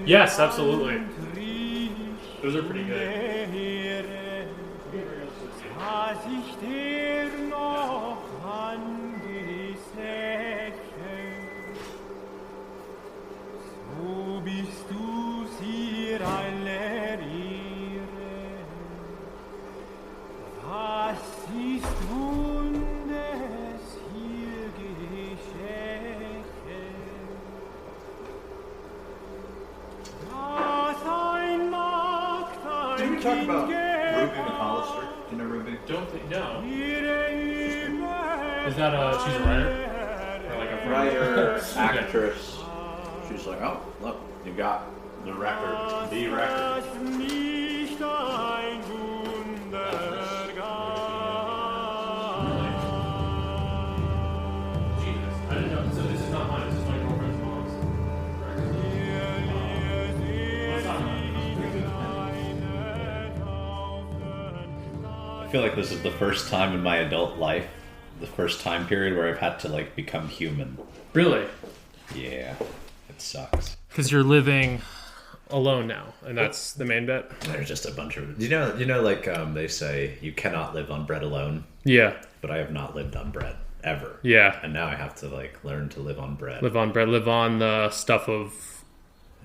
Yes, absolutely. Those are pretty good. Did we talk about Ruby McAllister? Do you know Ruby? Don't think, no. Is that she's a writer? Or like a Writer, actress. She's like, oh, look, you got the record. The record. Jesus. I didn't know. So this is not mine. This is my girlfriend's mom's record. Let's talk about I feel like this is the first time in my adult life, the first time period where I've had to like become human. Really? Yeah, it sucks. Because you're living alone now, and that's the main bit. There's just a bunch of like they say you cannot live on bread alone. Yeah. But I have not lived on bread ever. Yeah. And now I have to like learn to live on bread. Live on bread. Live on the stuff of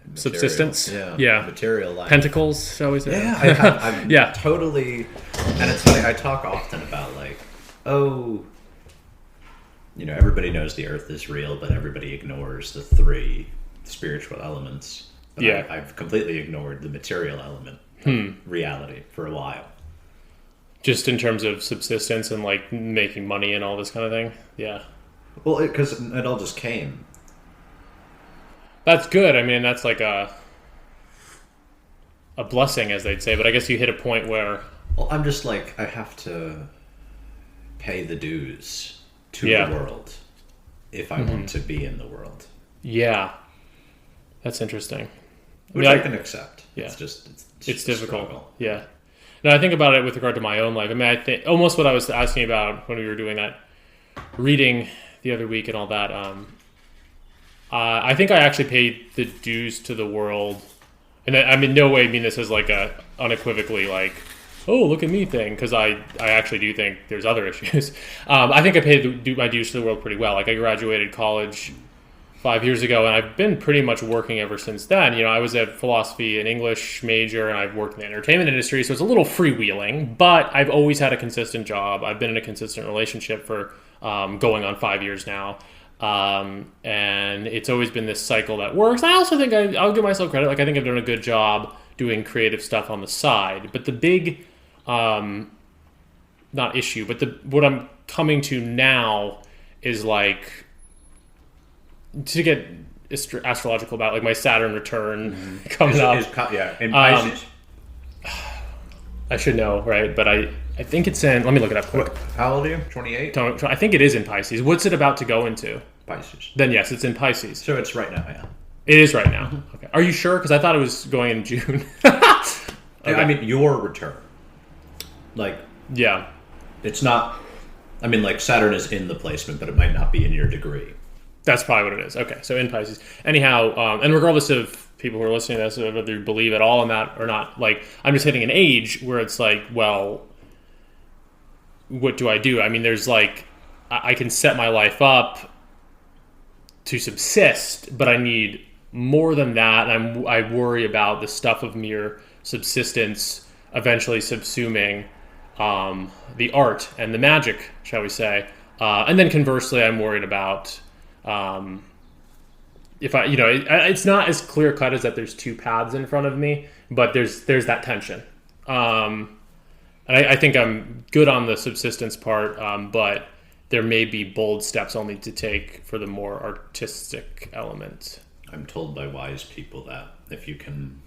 Material. subsistence. Yeah. Material life. Pentacles, shall we say? Yeah, I'm Yeah. totally. And it's funny. I talk often about like, everybody knows the Earth is real, but everybody ignores the three spiritual elements. But Yeah. I've completely ignored the material element, reality, for a while. Just in terms of subsistence and like making money and all this kind of thing. Yeah. Well, because it all just came. That's good. I mean, that's like a blessing, as they'd say. But I guess you hit a point where... Well, I'm just like, I have to pay the dues to Yeah. the world if I want to be in the world. Yeah. That's interesting. Which I can accept. Yeah. It's just... It's a difficult. struggle. Yeah. No, I think about it with regard to my own life. I mean, I think almost what I was asking about when we were doing that reading the other week and all that. I think I actually paid the dues to the world, and I mean, no way mean this as like a unequivocally like, oh, look at me thing, because I actually do think there's other issues. I think I paid my dues to the world pretty well. Like I graduated college 5 years ago, and I've been pretty much working ever since then. You know, I was a philosophy and English major, and I've worked in the entertainment industry, so it's a little freewheeling, but I've always had a consistent job. I've been in a consistent relationship for going on 5 years now. And it's always been this cycle that works. I also think I'll give myself credit. Like I think I've done a good job doing creative stuff on the side, but the big, not issue, but what I'm coming to now is like, to get astrological about like my Saturn return coming up. In Pisces. I should know, right? But I think it's in, let me look it up quick. How old are you? 28? I think it is in Pisces. What's it about to go into? Pisces. Then yes, it's in Pisces. So it's right now, yeah. It is right now. Okay. Are you sure? Because I thought it was going in June. Okay. I mean, your return. Like, yeah. It's not, I mean, like Saturn is in the placement, but it might not be in your degree. That's probably what it is. Okay, so in Pisces. Anyhow, and regardless of people who are listening to this, whether you believe at all in that or not, like, I'm just hitting an age where it's like, well, what do I do? I mean, there's like, I can set my life up to subsist, but I need more than that. And I worry about the stuff of mere subsistence eventually subsuming the art and the magic, shall we say. And then conversely, I'm worried about if I, it's not as clear cut as that there's two paths in front of me, but there's that tension. And I think I'm good on the subsistence part, but there may be bold steps I'll need to take for the more artistic element. I'm told by wise people that if you can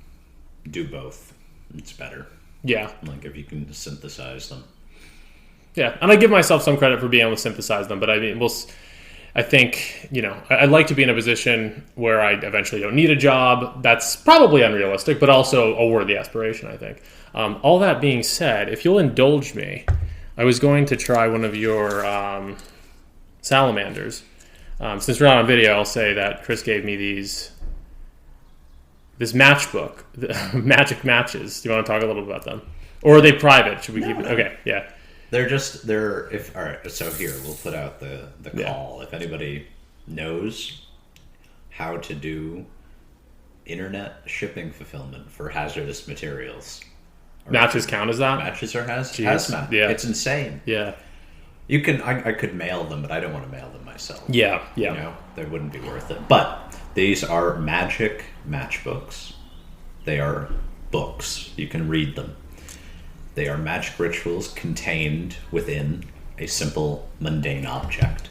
do both, it's better. Yeah. Like if you can synthesize them. Yeah, and I give myself some credit for being able to synthesize them, but I mean, I think, I'd like to be in a position where I eventually don't need a job. That's probably unrealistic, but also a worthy aspiration, I think. All that being said, if you'll indulge me, I was going to try one of your salamanders. Since we're not on video, I'll say that Chris gave me these this matchbook, the Magic Matches. Do you want to talk a little bit about them? Or are they private? Should we keep it? Okay, yeah. All right, so here, we'll put out the call. Yeah. If anybody knows how to do internet shipping fulfillment for hazardous materials. Matches count as that? Matches are Jeez. hazmat. Yeah. It's insane. Yeah. You can, I could mail them, but I don't want to mail them myself. Yeah. You know, they wouldn't be worth it. But these are magic matchbooks. They are books. You can read them. They are magic rituals contained within a simple mundane object,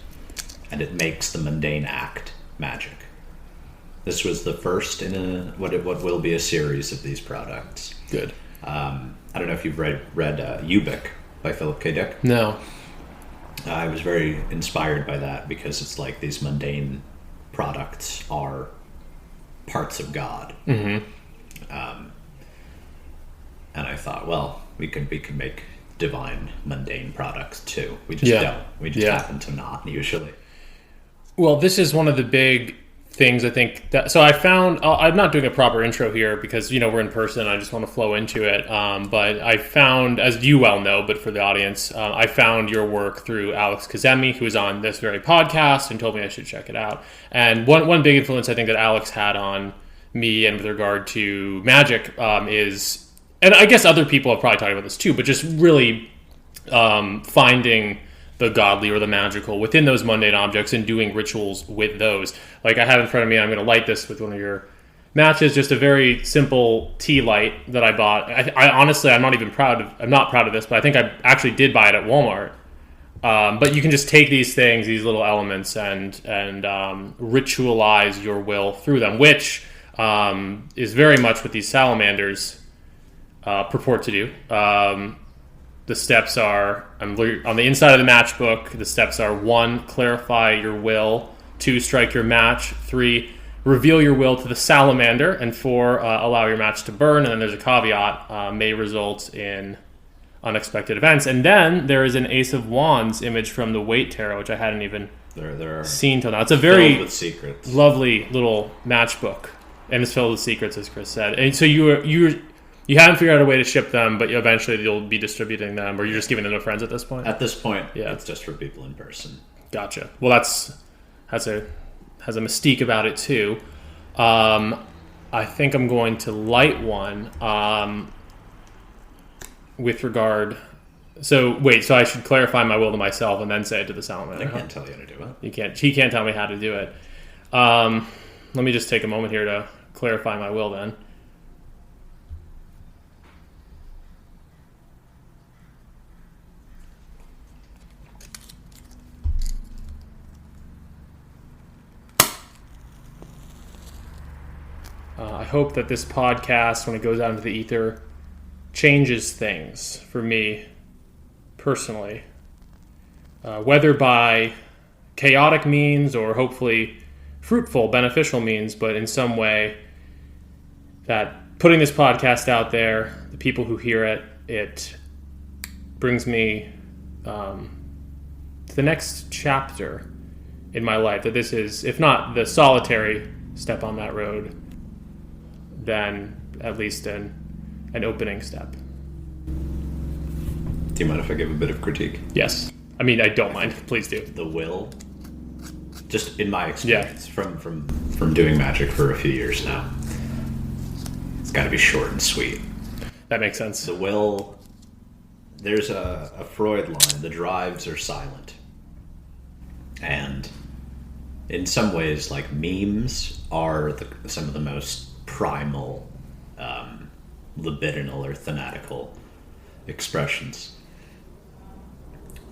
and it makes the mundane act magic. This was the first in what will be a series of these products. Good. I don't know if you've read Ubik by Philip K. Dick. No. I was very inspired by that because it's like these mundane products are parts of God. Mm-hmm. And I thought, well, we could make divine mundane products too. We just don't. We just happen to not usually. Well, this is one of the big things I think that. So I found I'm not doing a proper intro here because we're in person. I just want to flow into it. But I found, as you well know, but for the audience, I found your work through Alex Kazemi, who is on this very podcast, and told me I should check it out. And one big influence I think that Alex had on me, and with regard to magic, is. And I guess other people have probably talked about this too, but just really finding the godly or the magical within those mundane objects and doing rituals with those. Like I have in front of me, I'm going to light this with one of your matches, just a very simple tea light that I bought. I honestly, I'm not proud of this, but I think I actually did buy it at Walmart. But you can just take these things, these little elements, and ritualize your will through them, which is very much what these salamanders purport to do. The steps are, on the inside of the matchbook, the steps are 1, clarify your will, 2, strike your match, 3, reveal your will to the salamander, and 4, allow your match to burn. And then there's a caveat, may result in unexpected events. And then there is an Ace of Wands image from the Waite Tarot, which I hadn't even seen till now. It's a very with secrets. Lovely little matchbook, and it's filled with secrets, as Chris said. And so you haven't figured out a way to ship them, but eventually you'll be distributing them, or you're just giving them to friends at this point? At this point, it's just for people in person. Gotcha. Well, has a mystique about it too. I think I'm going to light one with regard. So I should clarify my will to myself and then say it to the salamander. I can't tell you how to do it. He can't tell me how to do it. Let me just take a moment here to clarify my will then. I hope that this podcast, when it goes out into the ether, changes things for me personally. Whether by chaotic means or hopefully fruitful, beneficial means, but in some way that putting this podcast out there, the people who hear it, it brings me to the next chapter in my life. That this is, if not the solitary step on that road, then at least an opening step. Do you mind if I give a bit of critique? Yes. I mean, I don't mind. Please do. The will, just in my experience, from doing magic for a few years now, it's got to be short and sweet. That makes sense. The will, there's a Freud line, the drives are silent. And in some ways, like memes are some of the most primal, libidinal or fanatical expressions.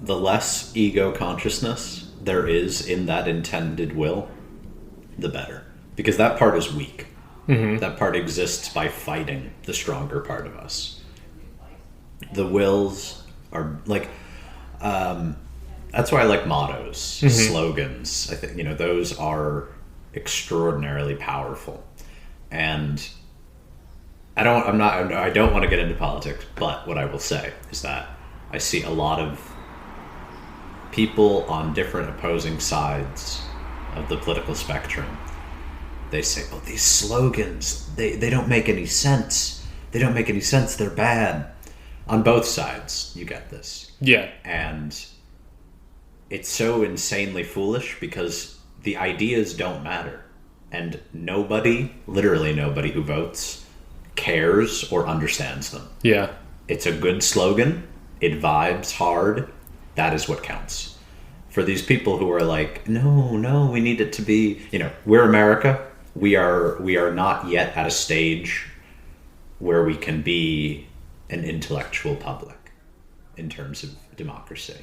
The less ego consciousness there is in that intended will, the better. Because that part is weak. Mm-hmm. That part exists by fighting the stronger part of us. The wills are like, that's why I like mottos, slogans. I think, those are extraordinarily powerful. And I don't want to get into politics, but what I will say is that I see a lot of people on different opposing sides of the political spectrum they say, oh, these slogans, they don't make any sense. They don't make any sense. They're bad. On both sides, you get this. Yeah. And it's so insanely foolish because the ideas don't matter. And nobody, literally nobody who votes cares or understands them. Yeah. It's a good slogan. It vibes hard. That is what counts. For these people who are like, no, we need it to be, we're America. We are not yet at a stage where we can be an intellectual public in terms of democracy.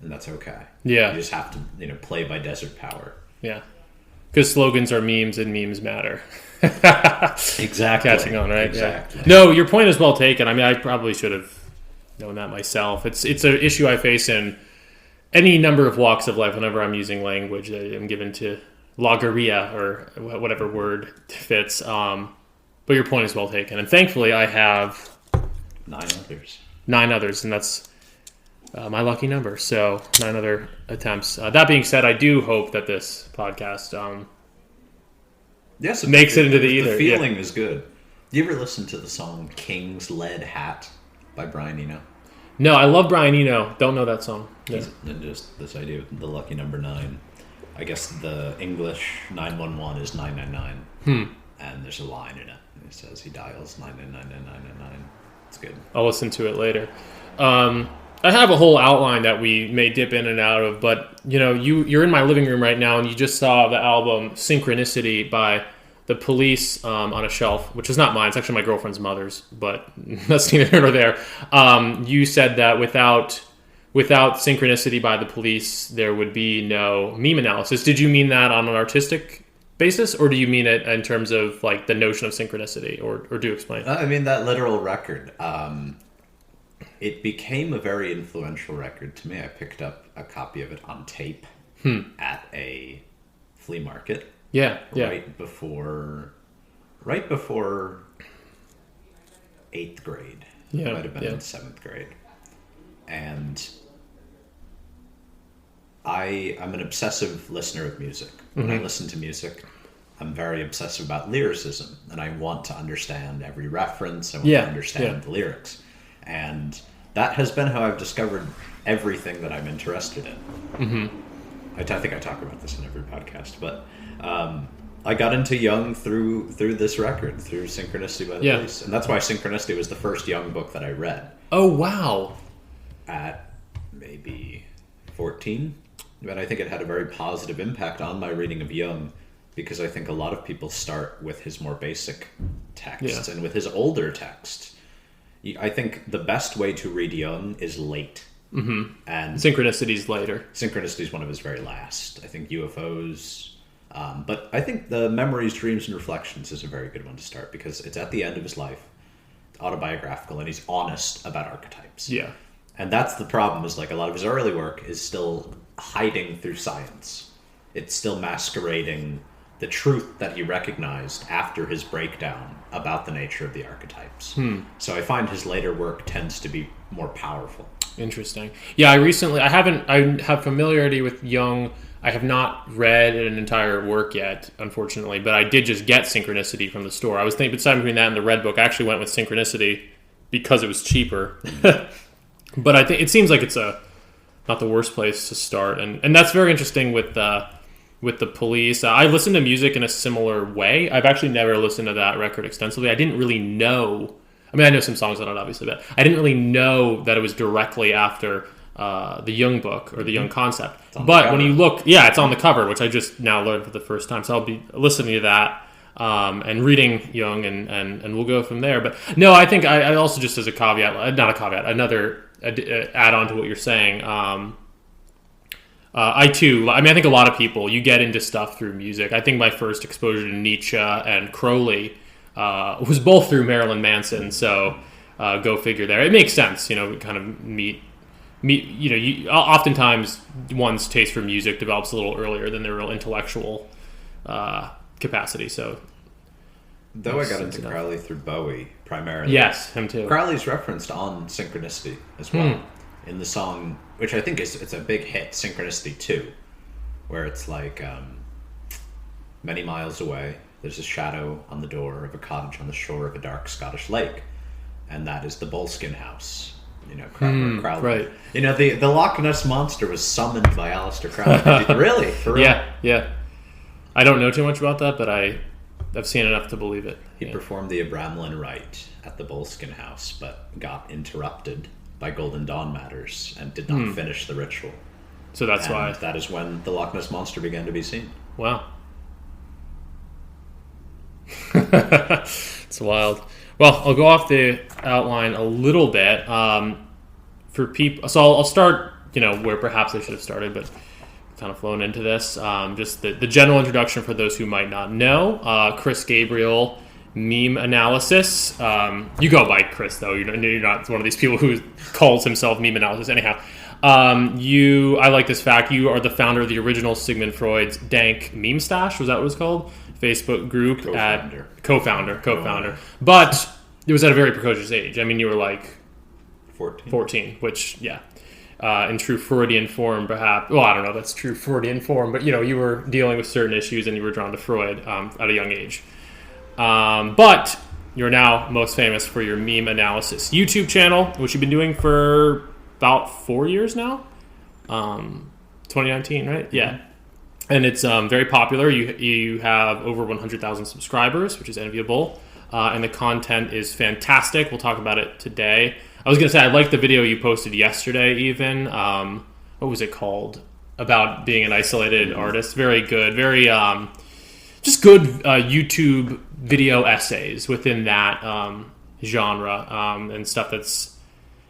And that's okay. Yeah. You just have to, play by desert power. Yeah. Because slogans are memes and memes matter. Exactly. Catching on, right? Exactly. Yeah. No, your point is well taken. I mean, I probably should have known that myself. It's an issue I face in any number of walks of life whenever I'm using language that I'm given to logorrhea or whatever word fits. But your point is well taken. And thankfully, I have 9 others. 9 others, and that's my lucky number. So 9 other attempts. That being said, I do hope that this podcast yes, makes it into the ether. The feeling is good. Do you ever listen to the song King's Lead Hat by Brian Eno? No, I love Brian Eno. Don't know that song. Yeah. And just this idea of the lucky number 9. I guess the English 911 is 999. And there's a line in it. And it says he dials 9999999. It's good. I'll listen to it later. I have a whole outline that we may dip in and out of, but you're in my living room right now, and you just saw the album Synchronicity by The Police on a shelf, which is not mine. It's actually my girlfriend's mother's, but that's neither here nor there. You said that without Synchronicity by The Police, there would be no meme analysis. Did you mean that on an artistic basis, or do you mean it in terms of like the notion of synchronicity, or do explain? I mean that literal record. It became a very influential record to me. I picked up a copy of it on tape at a flea market. Yeah. Right before 8th grade. Yeah, It might have been in 7th grade. And I'm an obsessive listener of music. When I listen to music, I'm very obsessive about lyricism, and I want to understand every reference. I want to understand the lyrics. And that has been how I've discovered everything that I'm interested in. I think I talk about this in every podcast, but I got into Young through this record, through Synchronicity by the Police. And that's why Synchronicity was the first Young book that I read. Oh, wow. At maybe 14. But I think it had a very positive impact on my reading of Young, because I think a lot of people start with his more basic texts and with his older texts. I think the best way to read Young is late. And Synchronicity's later. Synchronicity is one of his very last. I think UFOs. But I think the Memories, Dreams, and Reflections is a very good one to start, because it's at the end of his life. It's autobiographical, and he's honest about archetypes. Yeah. And that's the problem, is like a lot of his early work is still hiding through science. It's still masquerading the truth that he recognized after his breakdown about the nature of the archetypes. So I find his later work tends to be more powerful. Interesting. Yeah, I have familiarity with Jung. I have not read an entire work yet, unfortunately, but I did just get Synchronicity from the store. I was thinking, deciding between that and the Red Book. I actually went with Synchronicity because it was cheaper. But I think it seems like it's not the worst place to start, and that's very interesting with the Police. I listen to music in a similar way. I've actually never listened to that record extensively. I didn't really know. I mean, I know some songs on it, obviously, but I didn't really know that it was directly after the Jung book or the Jung concept. But when you look, it's on the cover, which I just now learned for the first time. So I'll be listening to that and reading Jung, and we'll go from there. But no, I think I also, just as a caveat, not a caveat, another add on to what you're saying. I think a lot of people, you get into stuff through music. I think my first exposure to Nietzsche and Crowley was both through Marilyn Manson, so go figure there. It makes sense, kind of meet. Oftentimes one's taste for music develops a little earlier than their real intellectual capacity. So, though I got into Crowley through Bowie primarily. Yes, him too. Crowley's referenced on Synchronicity as well in the song, which I think it's a big hit, Synchronicity 2, where it's like many miles away, there's a shadow on the door of a cottage on the shore of a dark Scottish lake, and that is the Boleskine House. Crowley. Right. The Loch Ness Monster was summoned by Aleister Crowley. Really? For real? Yeah. I don't know too much about that, but I've seen enough to believe it. He performed the Abramlin rite at the Boleskine House, but got interrupted by Golden Dawn matters and did not finish the ritual. So that's why. That is when the Loch Ness Monster began to be seen. Wow. It's wild. Well, I'll go off the outline a little bit. For people, so I'll start, where perhaps I should have started, but kind of flown into this. Just the general introduction for those who might not know. Chris Gabriel, meme analysis. You go by Chris, though. You're not one of these people who calls himself meme analysis. Anyhow, I like this fact. You are the founder of the original Sigmund Freud's Dank Meme Stash. Was that what it was called? Facebook group. Co-founder. But it was at a very precocious age. I mean, you were like 14, which, yeah. In true Freudian form, perhaps. Well, I don't know if that's true Freudian form, but, you were dealing with certain issues and you were drawn to Freud at a young age. But you're now most famous for your meme analysis YouTube channel, which you've been doing for about 4 years now. 2019, right? Yeah. And it's very popular. You have over 100,000 subscribers, which is enviable. And the content is fantastic. We'll talk about it today. I was going to say, I liked the video you posted yesterday even. What was it called? About being an isolated artist. Very good. Very just good YouTube video essays within that genre and stuff that's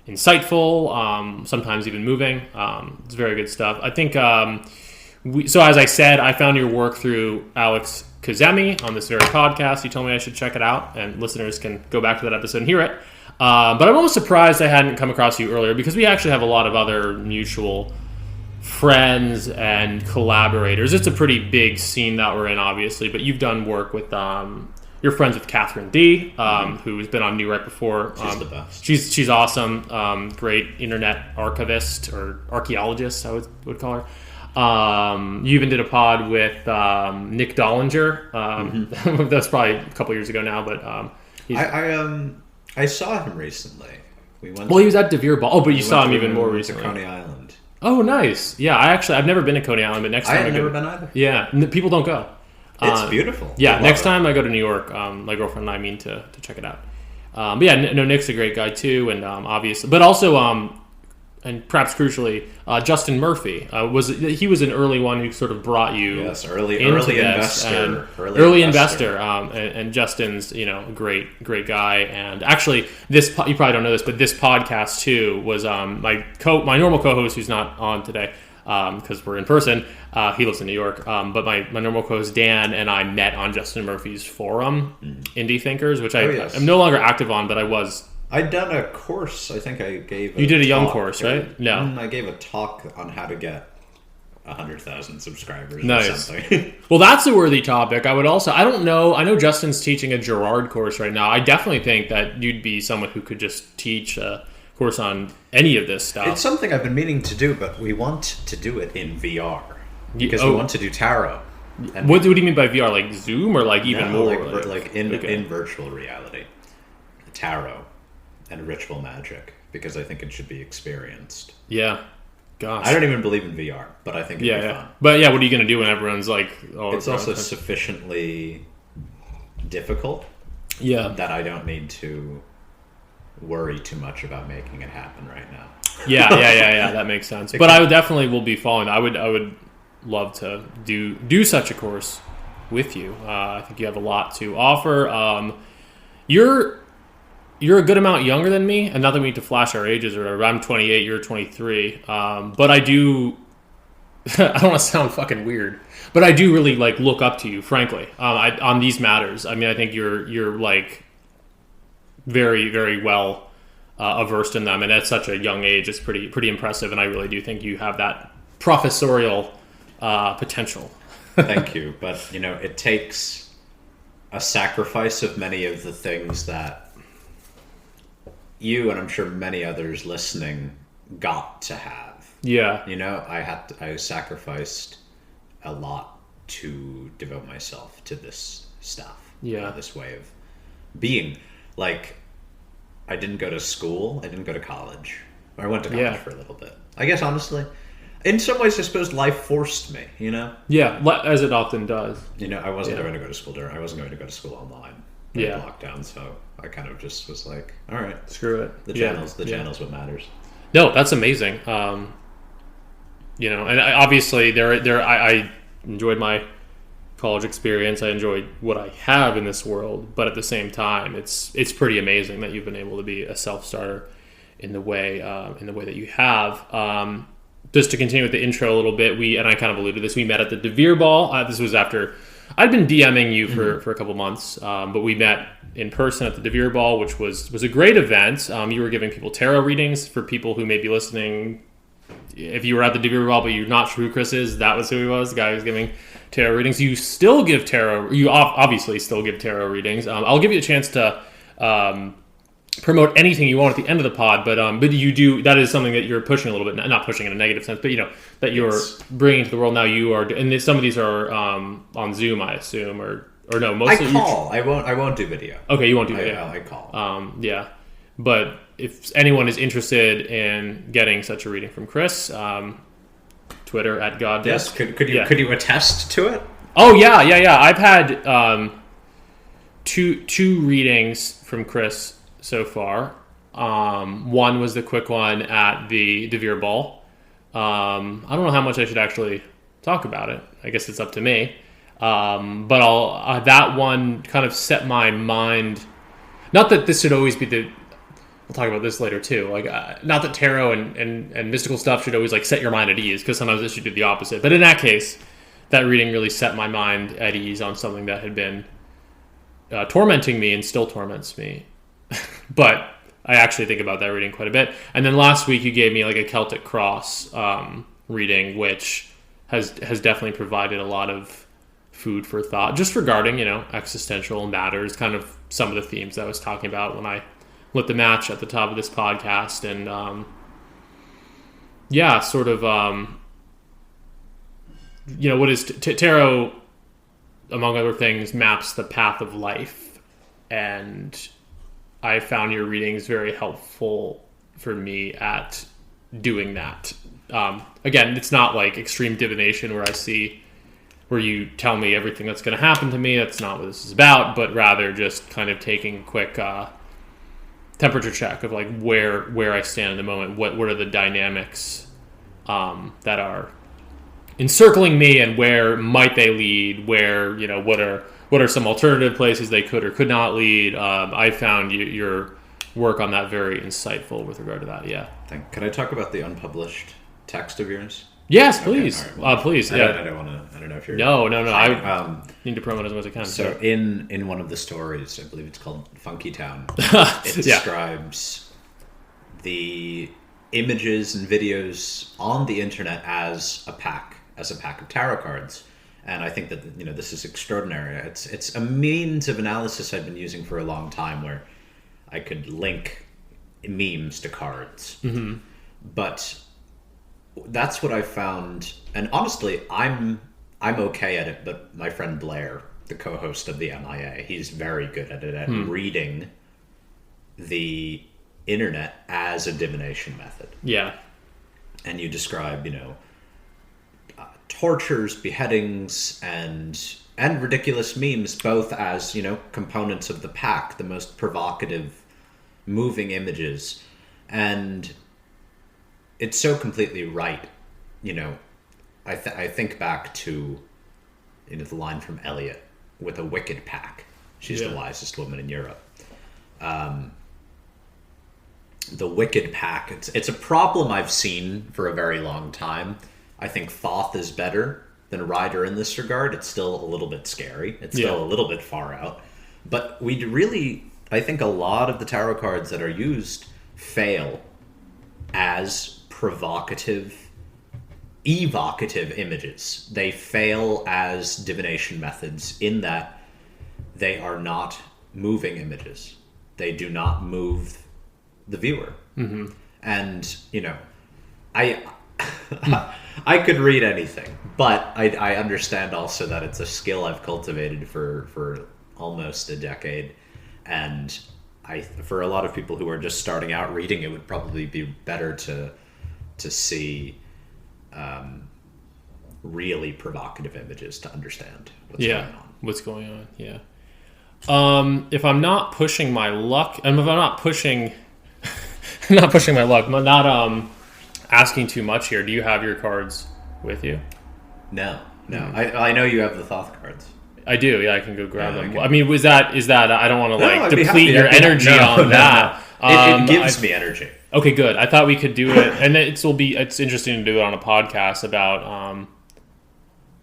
insightful, sometimes even moving. It's very good stuff. I think... So as I said, I found your work through Alex Kazemi on this very podcast. He told me I should check it out, and listeners can go back to that episode and hear it. But I'm almost surprised I hadn't come across you earlier, because we actually have a lot of other mutual friends and collaborators. It's a pretty big scene that we're in, obviously, but you've done work with... You're friends with Catherine D, who's been on New Right before. She's the best. She's awesome. Great internet archivist or archaeologist, I would call her. You even did a pod with Nick Dollinger. That's probably a couple years ago now, but I saw him recently. He was at De Vere Ball. Oh, but you saw him even more recently. To Coney Island. Oh, nice. Yeah, I've never been to Coney Island, but next time I've never been either. Yeah, people don't go. It's beautiful. Yeah, next time I go to New York, my girlfriend and I mean to check it out. But yeah, Nick's a great guy too, and obviously, but also, and perhaps crucially, Justin Murphy he was an early one who sort of brought you. Yes, early investor. And Justin's a great guy, and actually this you probably don't know this, but this podcast too was my normal co-host who's not on today. Because we're in person. He lives in New York. But my normal co-host Dan and I met on Justin Murphy's forum, Indie Thinkers, which I'm no longer active on, but I was. I'd done a course. I think I gave. You did a young course, right? No, I gave a talk on how to get 100,000 subscribers. Nice. Or something. Well, that's a worthy topic. I don't know. I know Justin's teaching a Gerard course right now. I definitely think that you'd be someone who could just teach a course on any of this stuff. It's something I've been meaning to do, but we want to do it in VR because we want to do tarot. And what do you mean by VR? Like Zoom or like even more? Like in virtual reality, tarot and ritual magic, because I think it should be experienced. Yeah. Gosh. I don't even believe in VR, but I think it'd be fun. But yeah, what are you going to do when everyone's like... it's also sufficiently difficult that I don't need to worry too much about making it happen right now. Yeah, that makes sense. But I would definitely will be following. I would love to do such a course with you. I think you have a lot to offer. You're a good amount younger than me, and not that we need to flash our ages or whatever. I'm 28, you're 23. But I do I don't want to sound fucking weird, but I do really like look up to you, frankly, on these matters. I mean, I think you're like very, very well versed in them, and at such a young age, it's pretty impressive. And I really do think you have that professorial potential. Thank you, but it takes a sacrifice of many of the things that you and I'm sure many others listening got to have. Yeah. I sacrificed a lot to devote myself to this stuff. Yeah. This way of being. Like, I didn't go to school. I didn't go to college. I went to college for a little bit. I guess, honestly, in some ways, I suppose life forced me, you know? Yeah, as it often does. You know, I wasn't going to go to school I wasn't going to go to school online. Lockdown, so I kind of just was like, all right. Screw it. The channel's what matters. No, that's amazing. You know, and obviously I enjoyed my college experience. I enjoyed what I have in this world, but at the same time, it's pretty amazing that you've been able to be a self-starter in the way that you have. Just to continue with the intro a little bit, and I kind of alluded to this, we met at the De Vere Ball. This was after I'd been DMing you for a couple months, but we met in person at the De Vere Ball, which was a great event. You were giving people tarot readings. For people who may be listening, if you were at the De Vere Ball but you're not sure who Chris is, that was who he was, the guy who was giving tarot readings. You still give tarot. You obviously still give tarot readings. I'll give you a chance to promote anything you want at the end of the pod, but you do, that is something that you're pushing a little bit, not pushing in a negative sense, but you know that you're bringing to the world now. You are, and some of these are on Zoom, I assume, or no, mostly I call. I won't do video. Okay, you won't do video. I call. Yeah, but if anyone is interested in getting such a reading from Chris, Twitter at God. Yes, could you attest to it? Oh yeah. I've had two readings from Chris so far. One was the quick one at the De Vere Ball. I don't know how much I should actually talk about it. I guess it's up to me. But I'll that one kind of set my mind. Not that this should always be the. We'll talk about this later too. Like, not that tarot and mystical stuff should always like set your mind at ease, because sometimes it should do the opposite. But in that case, that reading really set my mind at ease on something that had been tormenting me and still torments me. But I actually think about that reading quite a bit. And then last week you gave me like a Celtic Cross reading, which has definitely provided a lot of food for thought, just regarding, you know, existential matters, kind of some of the themes that I was talking about when I lit the match at the top of this podcast. And sort of, you know, what is tarot, among other things, maps the path of life. And I found your readings very helpful for me at doing that. Again, it's not like extreme divination where you tell me everything that's going to happen to me. That's not what this is about, but rather just kind of taking a quick temperature check of like where I stand in the moment. What are the dynamics that are encircling me, and where might they lead? Where, you know, what are some alternative places they could or could not lead? I found your work on that very insightful with regard to that. Yeah. Can I talk about the unpublished text of yours? Yes, please. Okay, well, please. I Yeah. don't know if you're. No. I need to promote as much as I can. So in one of the stories, I believe it's called Funky Town, it describes the images and videos on the internet as a pack of tarot cards. And I think that, you know, this is extraordinary. It's a means of analysis I've been using for a long time, where I could link memes to cards. Mm-hmm. But that's what I found. And honestly, I'm okay at it. But my friend Blair, the co-host of the MIA, he's very good at it, at reading the internet as a divination method. Yeah. And you describe, you know, tortures, beheadings, and ridiculous memes, both as, you know, components of the pack, the most provocative, moving images. And it's so completely right. You know, I think back to, you know, the line from Eliot, with a wicked pack. She's the wisest woman in Europe. The wicked pack, it's a problem I've seen for a very long time. I think Thoth is better than Rider in this regard. It's still a little bit scary. It's still a little bit far out. But we really, I think a lot of the tarot cards that are used fail as provocative, evocative images. They fail as divination methods in that they are not moving images. They do not move the viewer. Mm-hmm. And, you know, I could read anything, but I understand also that it's a skill I've cultivated for almost a decade, and for a lot of people who are just starting out reading, it would probably be better to see really provocative images to understand what's going on. What's going on? Yeah. If I'm not pushing my luck, and if I'm not pushing, not pushing my luck, not asking too much here. Do you have your cards with you? No. I know you have the Thoth cards. I do. Yeah, I can go grab them. Okay. I mean, is that? I don't want to deplete your happy. energy on that. It gives me energy. Okay, good. I thought we could do it, and it's interesting to do it on a podcast about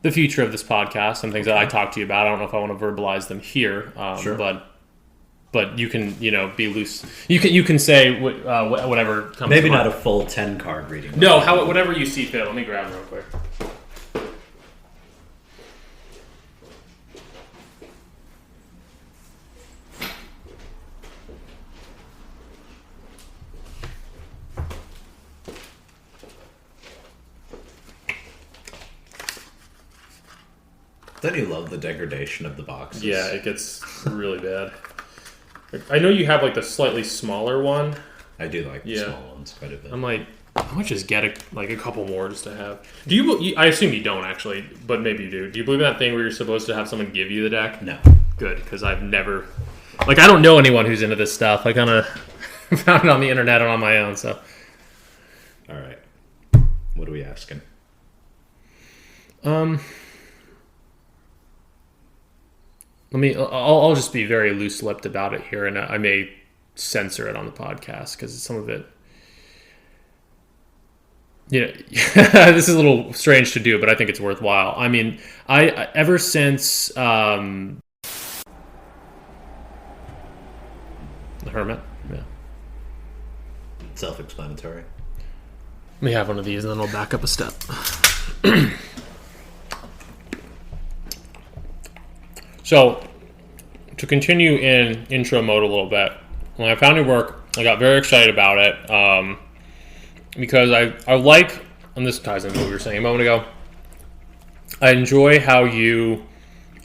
the future of this podcast and things that I talk to you about. I don't know if I want to verbalize them here, Sure. but you can be loose. You can say whatever comes. Maybe to mind. not a full 10 card reading. No, whatever you see fit. Let me grab them real quick. Don't you love the degradation of the boxes? Yeah, it gets really bad. I know you have like the slightly smaller one. I do like the small ones quite a bit. I might just get a couple more just to have. Do you? I assume you don't actually, but maybe you do. Do you believe in that thing where you're supposed to have someone give you the deck? No. Good, because I've never, I don't know anyone who's into this stuff. I kind of found it on the internet and on my own. So, all right, what are we asking? I'll just be very loose-lipped about it here, and I may censor it on the podcast because some of it, this is a little strange to do, but I think it's worthwhile. I mean, I ever since the Hermit, yeah. Self-explanatory. Let me have one of these, and then I'll back up a step. So, to continue in intro mode a little bit, when I found your work, I got very excited about it because I like, and this ties into what we were saying a moment ago, I enjoy how you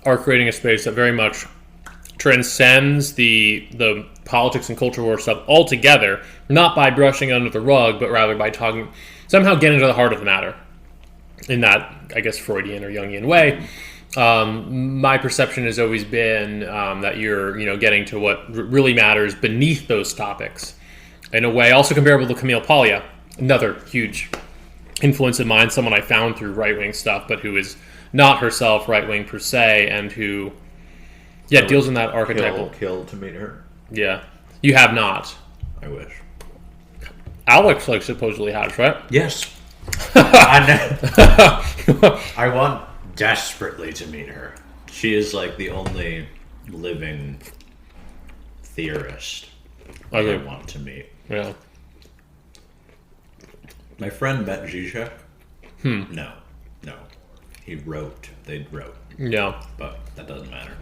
are creating a space that very much transcends the politics and culture war stuff altogether, not by brushing under the rug, but rather by somehow getting to the heart of the matter in that, I guess, Freudian or Jungian way. My perception has always been that you're, getting to what really matters beneath those topics. In a way, also comparable to Camille Paglia, another huge influence of mine, someone I found through right-wing stuff, but who is not herself right-wing per se, and who, deals in that archetypal. Kill to meet her. Yeah, you have not. I wish. Alex supposedly has, right? Yes. I want desperately to meet her. She is like the only living theorist I want to meet. Yeah. My friend met Zizek. No. He wrote. They wrote. Yeah. But that doesn't matter.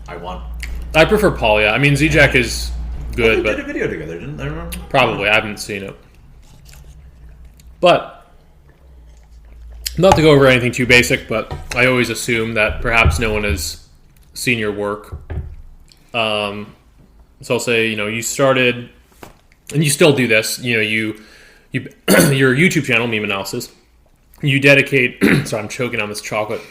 I prefer Paglia. I mean, Zizek is good, they but did a video together, didn't they? Remember? Probably. I haven't seen it. But not to go over anything too basic, but I always assume that perhaps no one has seen your work. So I'll say, you started, and you still do this. You your YouTube channel, Meme Analysis. You dedicate. Sorry, I'm choking on this chocolate.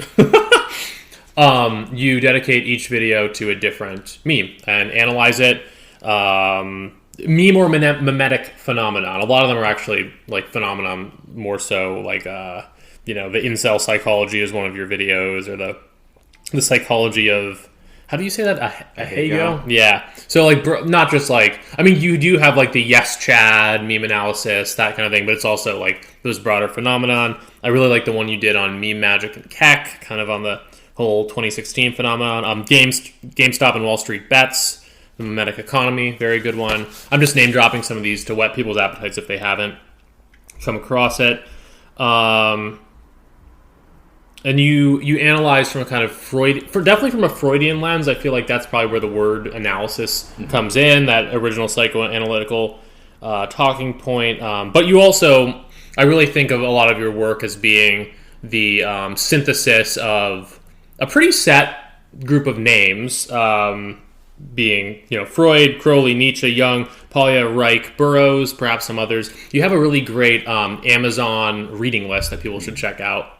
You dedicate each video to a different meme and analyze it. Meme or mimetic phenomenon. A lot of them are actually like phenomenon, more so like the incel psychology is one of your videos, or the psychology of, how do you say that? Ahego? Yeah. So like not just like, I mean, you do have like the Yes Chad meme analysis, that kind of thing, but it's also like those broader phenomenon. I really like the one you did on meme magic and Keck, kind of on the whole 2016 phenomenon. GameStop and Wall Street bets, the mimetic economy, very good one. I'm just name dropping some of these to whet people's appetites if they haven't come across it. And you analyze from a kind of definitely from a Freudian lens. I feel like that's probably where the word analysis comes in, that original psychoanalytical talking point. But you also I really think of a lot of your work as being the synthesis of a pretty set group of names, being Freud, Crowley, Nietzsche, Jung, Polya, Reich, Burroughs, perhaps some others. You have a really great Amazon reading list that people should check out.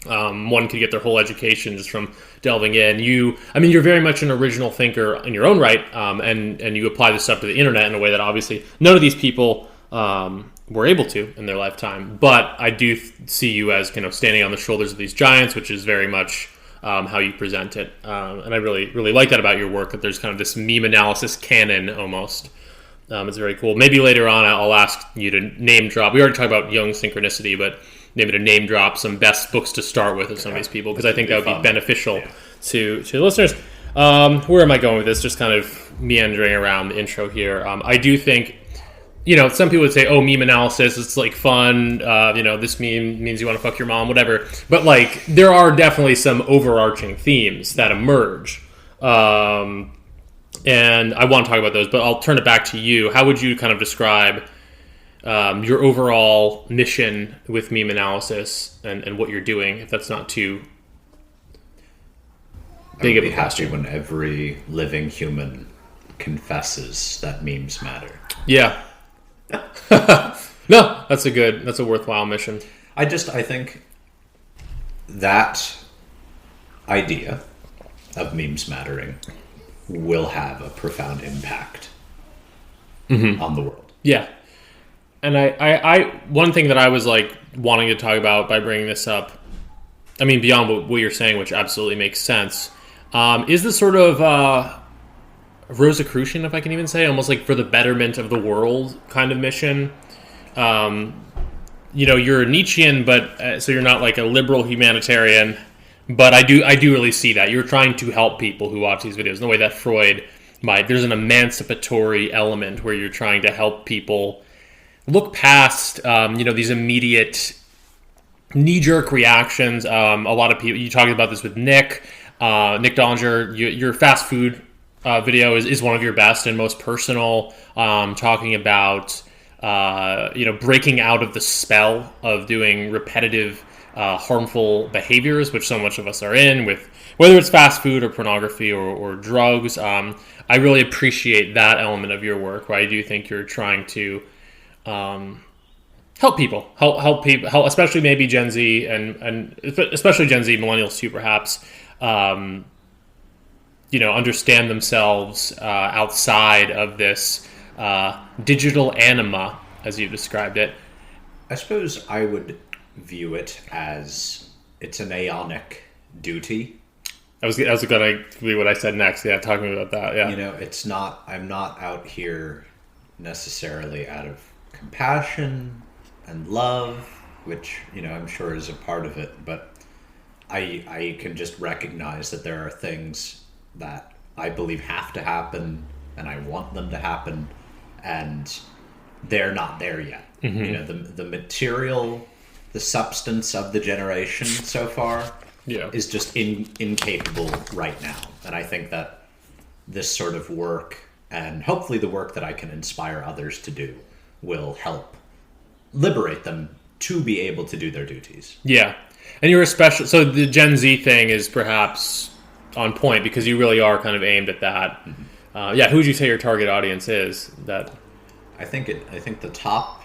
One could get their whole education just from delving in. You're very much an original thinker in your own right, and you apply this stuff to the internet in a way that obviously none of these people were able to in their lifetime. But I do see you as standing on the shoulders of these giants, which is very much how you present it. And I really, really like that about your work, that there's kind of this meme analysis canon almost. It's very cool. Maybe later on I'll ask you to name drop. We already talked about Jung Synchronicity, but maybe to name drop some best books to start with of some of these people, because I think that would be beneficial to the listeners. Where am I going with this? Just kind of meandering around the intro here. I do think, some people would say, oh, meme analysis, it's like fun. This meme means you want to fuck your mom, whatever. But there are definitely some overarching themes that emerge. And I want to talk about those, but I'll turn it back to you. How would you kind of describe your overall mission with meme analysis and what you're doing, if that's not too big of a question? When every living human confesses that memes matter. Yeah. No, that's a worthwhile mission. I think that idea of memes mattering will have a profound impact on the world. Yeah. And I one thing that I was wanting to talk about by bringing this up, beyond what you're saying, which absolutely makes sense, is the sort of Rosicrucian, if I can even say, almost for the betterment of the world kind of mission. You're a Nietzschean, but so you're not a liberal humanitarian, but I do really see that you're trying to help people who watch these videos in the way that Freud might. There's an emancipatory element where you're trying to help people look past these immediate knee-jerk reactions. A lot of people, you talked about this with Nick Dollinger, your fast food video is one of your best and most personal, talking about breaking out of the spell of doing repetitive harmful behaviors, which so much of us are in, with whether it's fast food or pornography or drugs. I really appreciate that element of your work, where I do think you're trying to help people, especially maybe Gen Z and especially Gen Z, millennials too, perhaps. Understand themselves outside of this digital anima, as you've described it. I suppose I would view it as it's an aeonic duty. That was going to be what I said next. Yeah, talking about that. Yeah, it's not. I'm not out here necessarily out of compassion and love, which I'm sure is a part of it, but I can just recognize that there are things that I believe have to happen, and I want them to happen, and they're not there yet. Mm-hmm. The material, the substance of the generation so far is just incapable right now. And I think that this sort of work, and hopefully the work that I can inspire others to do, will help liberate them to be able to do their duties. Yeah. And you're so the Gen Z thing is perhaps on point, because you really are kind of aimed at that. Mm-hmm. Who would you say your target audience is? That I think the top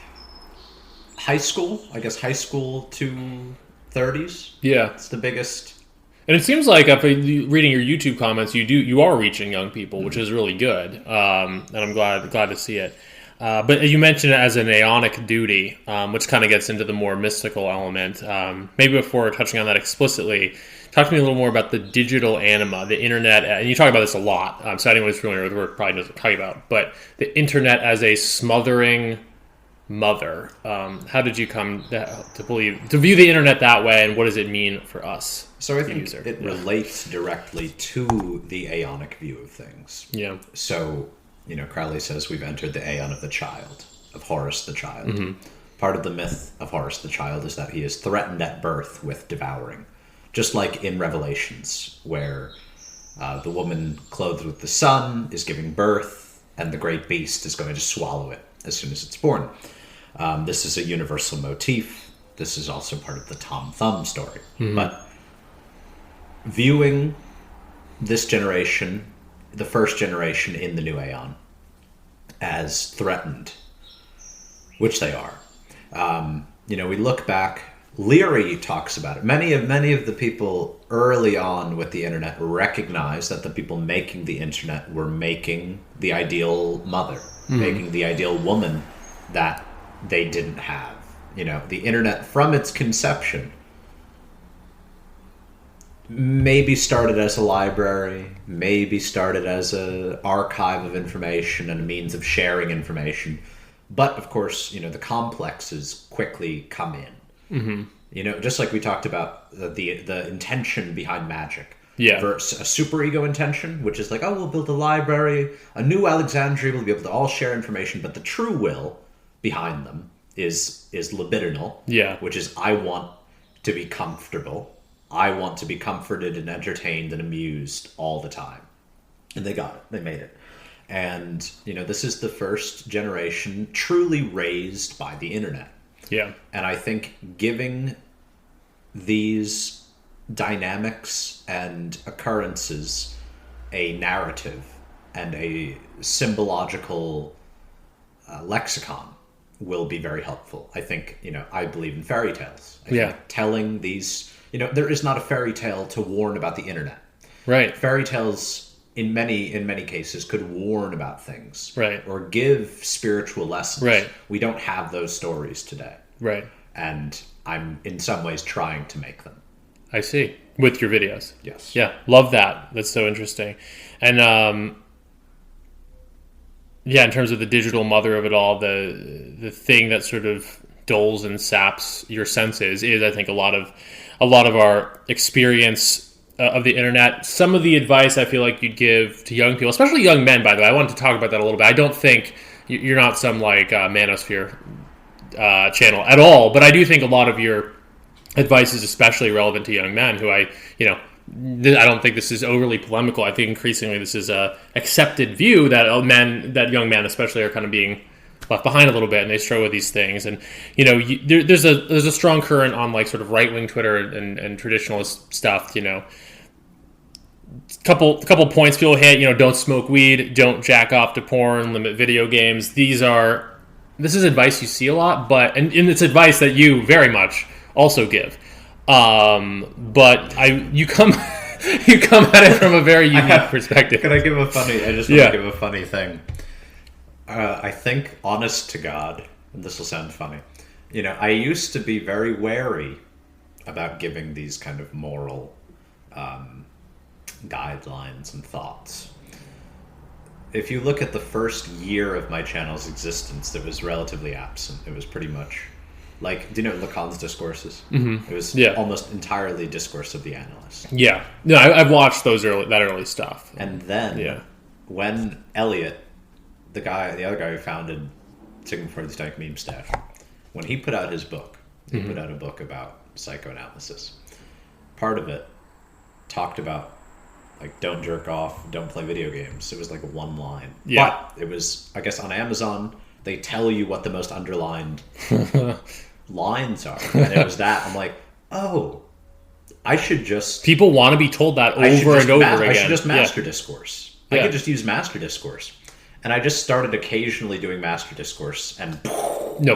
high school to 30s. Yeah, it's the biggest. And it seems like after reading your YouTube comments, you are reaching young people, which is really good. And I'm glad to see it. But you mentioned it as an aeonic duty, which kind of gets into the more mystical element. Maybe before touching on that explicitly, talk to me a little more about the digital anima, the internet, and you talk about this a lot. So anyone who's familiar with the work probably knows what I'm talking about. But the internet as a smothering mother. How did you come to view the internet that way, and what does it mean for us? So I think it relates directly to the aeonic view of things. Yeah. So, Crowley says we've entered the aeon of the child, of Horus the child. Mm-hmm. Part of the myth of Horus the child is that he is threatened at birth with devouring. Just like in Revelations, where the woman clothed with the sun is giving birth, and the great beast is going to swallow it as soon as it's born. This is a universal motif. This is also part of the Tom Thumb story. But viewing this generation, the first generation in the new Aeon, as threatened, which they are. We look back. Leary talks about it. Many of the people early on with the internet recognized that the people making the internet were making the ideal mother, making the ideal woman that they didn't have. The internet from its conception maybe started as a library, maybe started as an archive of information and a means of sharing information. But, of course, the complexes quickly come in. Just like we talked about the intention behind magic. Yeah. Versus a superego intention, which is like, oh, we'll build a library, a new Alexandria, we'll be able to all share information. But the true will behind them is libidinal. Yeah. Which is, I want to be comfortable. I want to be comforted and entertained and amused all the time. And they got it. They made it. And, this is the first generation truly raised by the internet. Yeah. And I think giving these dynamics and occurrences a narrative and a symbological lexicon will be very helpful. I think, I believe in fairy tales. I think telling these, there is not a fairy tale to warn about the internet. Right. Fairy tales in many cases could warn about things. Right. Or give spiritual lessons. Right. We don't have those stories today. Right. And I'm in some ways trying to make them. I see. With your videos. Yes. Yeah. Love that. That's so interesting. And in terms of the digital mother of it all, the thing that sort of dulls and saps your senses is, I think, a lot of our experience of the internet. Some of the advice I feel like you'd give to young people, especially young men, by the way. I wanted to talk about that a little bit. I don't think you're not some like manosphere channel at all, but I do think a lot of your advice is especially relevant to young men who I don't think this is overly polemical. I think increasingly this is a accepted view that young men especially are kind of being left behind a little bit, and they struggle with these things. And there's a strong current on like sort of right wing Twitter and traditionalist stuff. Couple points people hit. Don't smoke weed, don't jack off to porn, limit video games. This is advice you see a lot, but and it's advice that you very much also give. But you come at it from a very unique perspective. Can I give a funny? I just want to give a funny thing. I think, honest to God, and this will sound funny. I used to be very wary about giving these kind of moral guidelines and thoughts. If you look at the first year of my channel's existence, it was relatively absent. It was pretty much like, do you know Lacan's discourses? Mm-hmm. It was almost entirely discourse of the analyst. Yeah. No, I've watched that early stuff. And then when Elliot, the other guy who founded Synchronicity Meme Stash, when he put out his book, he put out a book about psychoanalysis. Part of it talked about like, don't jerk off, don't play video games. It was like one line. Yeah. But it was, I guess on Amazon, they tell you what the most underlined lines are. And it was that. I'm like, oh, I should just... People want to be told that over and over again. I should just master discourse. I could just use master discourse. And I just started occasionally doing master discourse. And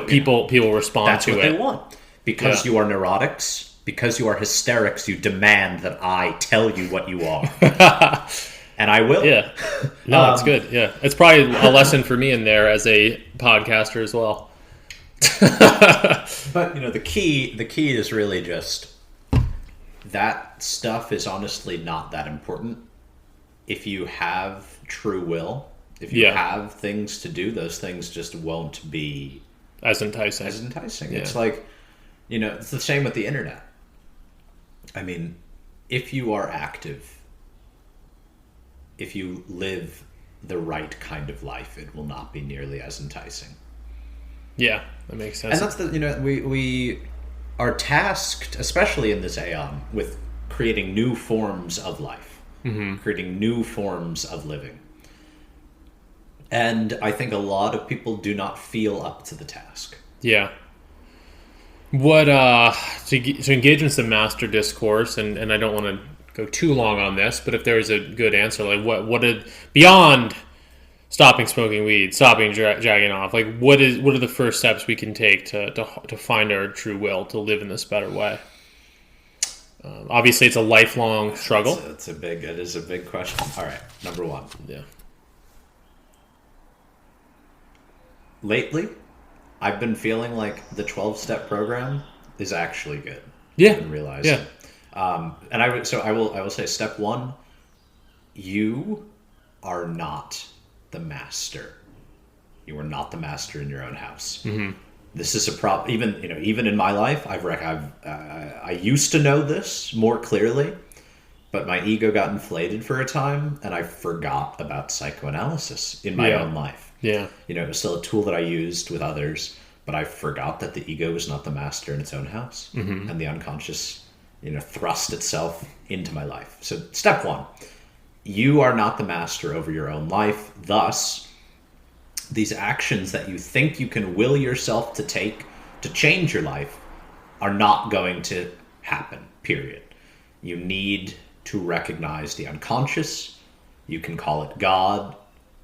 people respond to it. That's what they want. Because you are neurotics... Because you are hysterics, you demand that I tell you what you are. And I will. Yeah. No, that's good. Yeah. It's probably a lesson for me in there as a podcaster as well. But, the key is really just that stuff is honestly not that important. If you have true will, if you have things to do, those things just won't be as enticing. Yeah. It's like, it's the same with the internet. I mean, if you are active, if you live the right kind of life, it will not be nearly as enticing. Yeah, that makes sense. And that's we are tasked, especially in this Aeon, with creating new forms of life, creating new forms of living. And I think a lot of people do not feel up to the task. Yeah. What to engage in some master discourse, and I don't want to go too long on this, but if there is a good answer, like what did beyond stopping smoking weed, stopping jagging off, like what are the first steps we can take to find our true will to live in this better way? Obviously, it's a lifelong struggle. It is a big question. All right, number one. Yeah. Lately, I've been feeling like the 12-step program is actually good. Yeah. I've been realizing. Yeah. And I will say step one, you are not the master. You are not the master in your own house. Mm-hmm. This is a problem. Even in my life, I used to know this more clearly, but my ego got inflated for a time, and I forgot about psychoanalysis in my own life. Yeah. It was still a tool that I used with others, but I forgot that the ego is not the master in its own house, and the unconscious, thrust itself into my life. So step one, you are not the master over your own life. Thus, these actions that you think you can will yourself to take to change your life are not going to happen, period. You need to recognize the unconscious. You can call it God,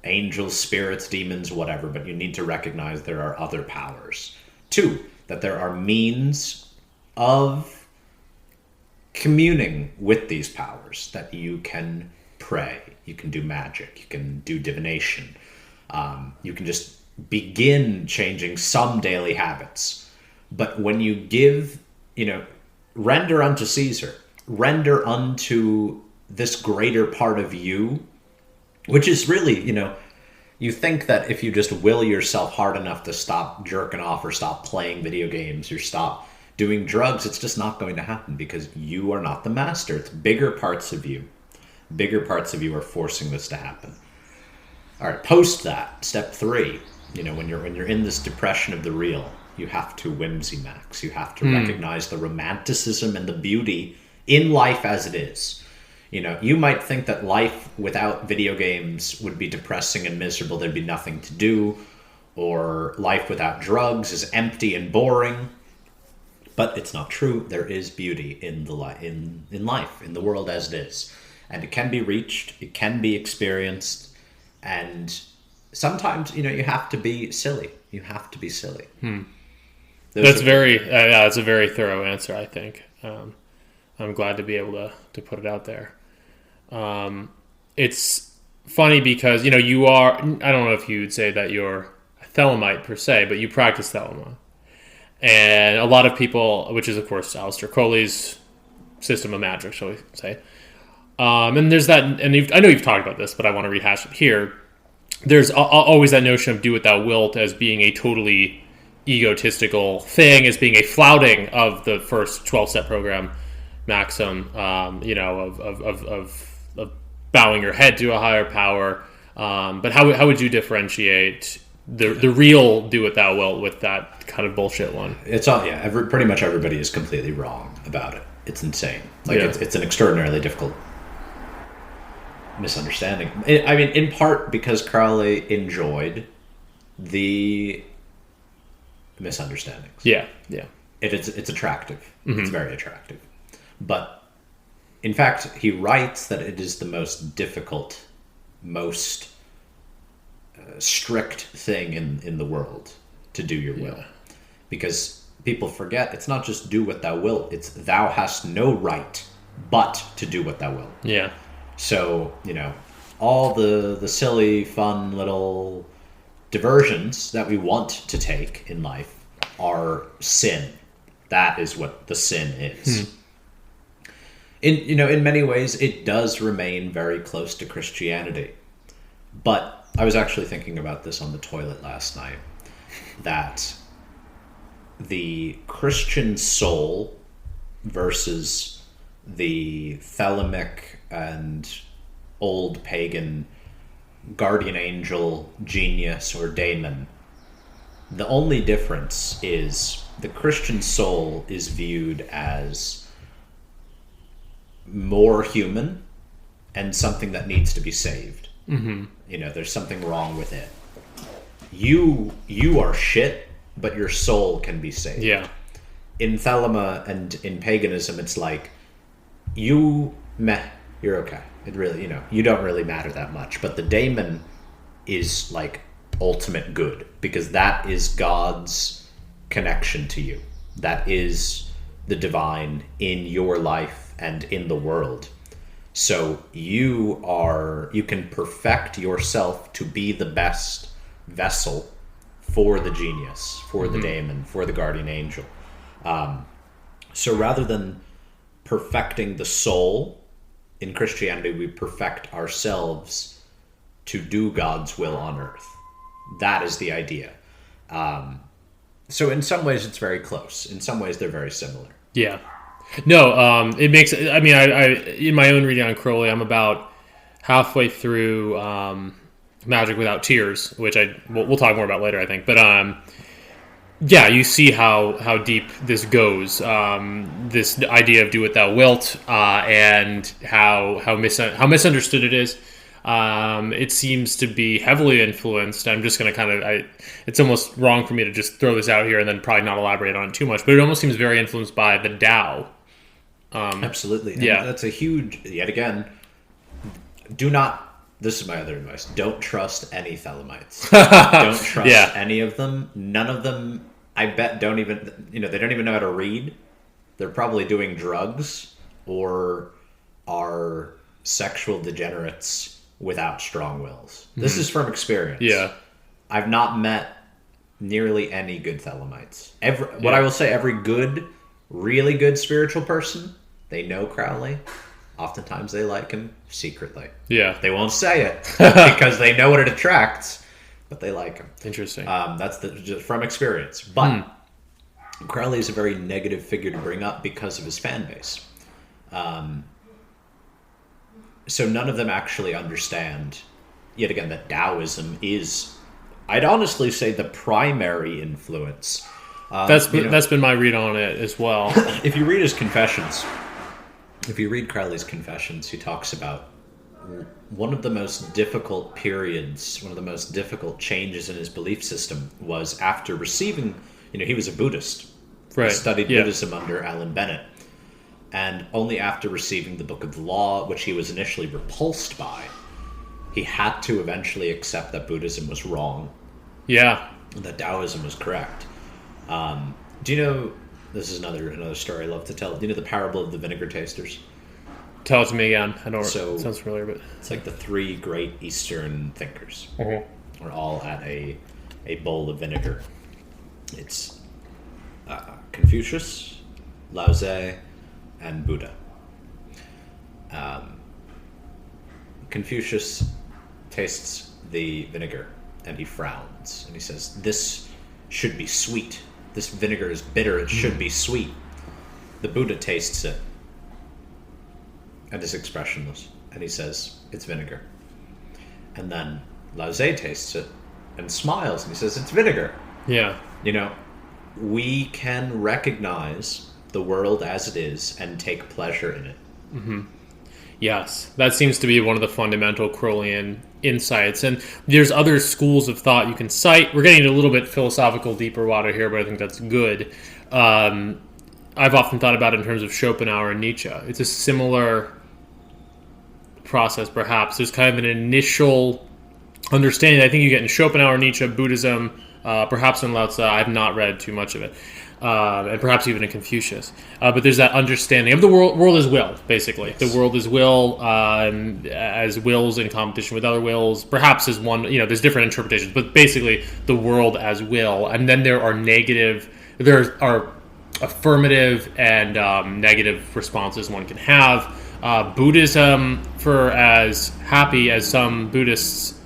angels, spirits, demons, whatever, but you need to recognize there are other powers. Two, that there are means of communing with these powers, that you can pray, you can do magic, you can do divination, you can just begin changing some daily habits. But when you give, render unto Caesar, render unto this greater part of you, which is really, you think that if you just will yourself hard enough to stop jerking off or stop playing video games or stop doing drugs, it's just not going to happen because you are not the master. It's bigger parts of you. Bigger parts of you are forcing this to happen. All right, post that, step three, when you're in this depression of the real, you have to whimsy max. You have to recognize the romanticism and the beauty in life as it is. You might think that life without video games would be depressing and miserable. There'd be nothing to do. Or life without drugs is empty and boring. But it's not true. There is beauty in in life, in the world as it is. And it can be reached. It can be experienced. And sometimes, you have to be silly. You have to be silly. That's a very thorough answer, I think. I'm glad to be able to put it out there. It's funny because, you are, I don't know if you would say that you're a Thelemite per se, but you practice Thelema. And a lot of people, which is, of course, Aleister Crowley's system of magic, shall we say. And there's that, and I know you've talked about this, but I want to rehash it here. There's always that notion of do what thou wilt as being a totally egotistical thing, as being a flouting of the first 12-step program maxim, of bowing your head to a higher power. But how would you differentiate the real do what thou wilt with that kind of bullshit one? It's all, pretty much everybody is completely wrong about it. It's insane. It's an extraordinarily difficult misunderstanding. I mean, in part because Crowley enjoyed the misunderstandings. Yeah. It's attractive. It's very attractive. But in fact, he writes that it is the most difficult, most strict thing in the world to do your will. Because people forget it's not just do what thou wilt, it's thou hast no right but to do what thou wilt. Yeah. So, all the silly, fun little diversions that we want to take in life are sin. That is what the sin is. In many ways, it does remain very close to Christianity. But I was actually thinking about this on the toilet last night, that the Christian soul versus the Thelemic and old pagan guardian angel, genius, or daemon, the only difference is the Christian soul is viewed as more human and something that needs to be saved. There's something wrong with it. You are shit, but your soul can be saved. Yeah. In Thelema and in paganism, it's like, you're okay. It really, you don't really matter that much. But the daemon is like ultimate good, because that is God's connection to you. That is the divine in your life and in the world. So you can perfect yourself to be the best vessel for the genius, for the daemon, for the guardian angel. So rather than perfecting the soul, in Christianity, we perfect ourselves to do God's will on earth. That is the idea. So in some ways, it's very close. In some ways, they're very similar. Yeah. No, it makes... I mean, I in my own reading on Crowley, I'm about halfway through Magic Without Tears, which we'll talk more about later, I think. But yeah, you see how deep this goes. This idea of do what thou wilt, and how misunderstood it is. It seems to be heavily influenced. I'm just going to it's almost wrong for me to just throw this out here and then probably not elaborate on it too much, but it almost seems very influenced by the Tao. Absolutely. And yeah. That's a huge, yet again, this is my other advice. Don't trust any Thelemites. Don't trust any of them. None of them, I bet, don't even, they don't even know how to read. They're probably doing drugs or are sexual degenerates without strong wills. This is from experience. Yeah. I've not met nearly any good Thelemites. What I will say, every good, really good spiritual person, they know Crowley. Oftentimes they like him secretly. Yeah. They won't say it because they know what it attracts, but they like him. Interesting. That's just from experience. But Crowley is a very negative figure to bring up because of his fan base. So none of them actually understand, yet again, that Taoism is, I'd honestly say, the primary influence. That's been my read on it as well. If you read his confessions, if you read Crowley's confessions, he talks about one of the most difficult periods, one of the most difficult changes in his belief system was after receiving, he was a Buddhist. Right. He studied Buddhism under Alan Bennett. And only after receiving the Book of the Law, which he was initially repulsed by, he had to eventually accept that Buddhism was wrong. Yeah. And that Taoism was correct. Do you know, this is another story I love to tell. Do you know the parable of the vinegar tasters? Tell it to me again. I don't. So, it sounds familiar, but it's like the three great Eastern thinkers. We're all at a bowl of vinegar. It's Confucius, Lao Tzu, and Buddha. Confucius tastes the vinegar and he frowns and he says, "This should be sweet. This vinegar is bitter. It should be sweet." The Buddha tastes it and is expressionless, and he says, "It's vinegar." And then Lao Tzu tastes it and smiles and he says, "It's vinegar." Yeah. We can recognize the world as it is and take pleasure in it. Mm-hmm. Yes, that seems to be one of the fundamental Crowleyan insights. And there's other schools of thought you can cite. We're getting into a little bit philosophical, deeper water here, but I think that's good. I've often thought about it in terms of Schopenhauer and Nietzsche. It's a similar process, perhaps. There's kind of an initial understanding I think you get in Schopenhauer, Nietzsche, Buddhism, perhaps in Lao Tzu. I've not read too much of it. And perhaps even in Confucius. But there's that understanding of the world as will, basically. Yes. The world as will, as wills in competition with other wills. Perhaps as one, there's different interpretations, but basically the world as will. And then there are affirmative and negative responses one can have. Buddhism, for as happy as some Buddhists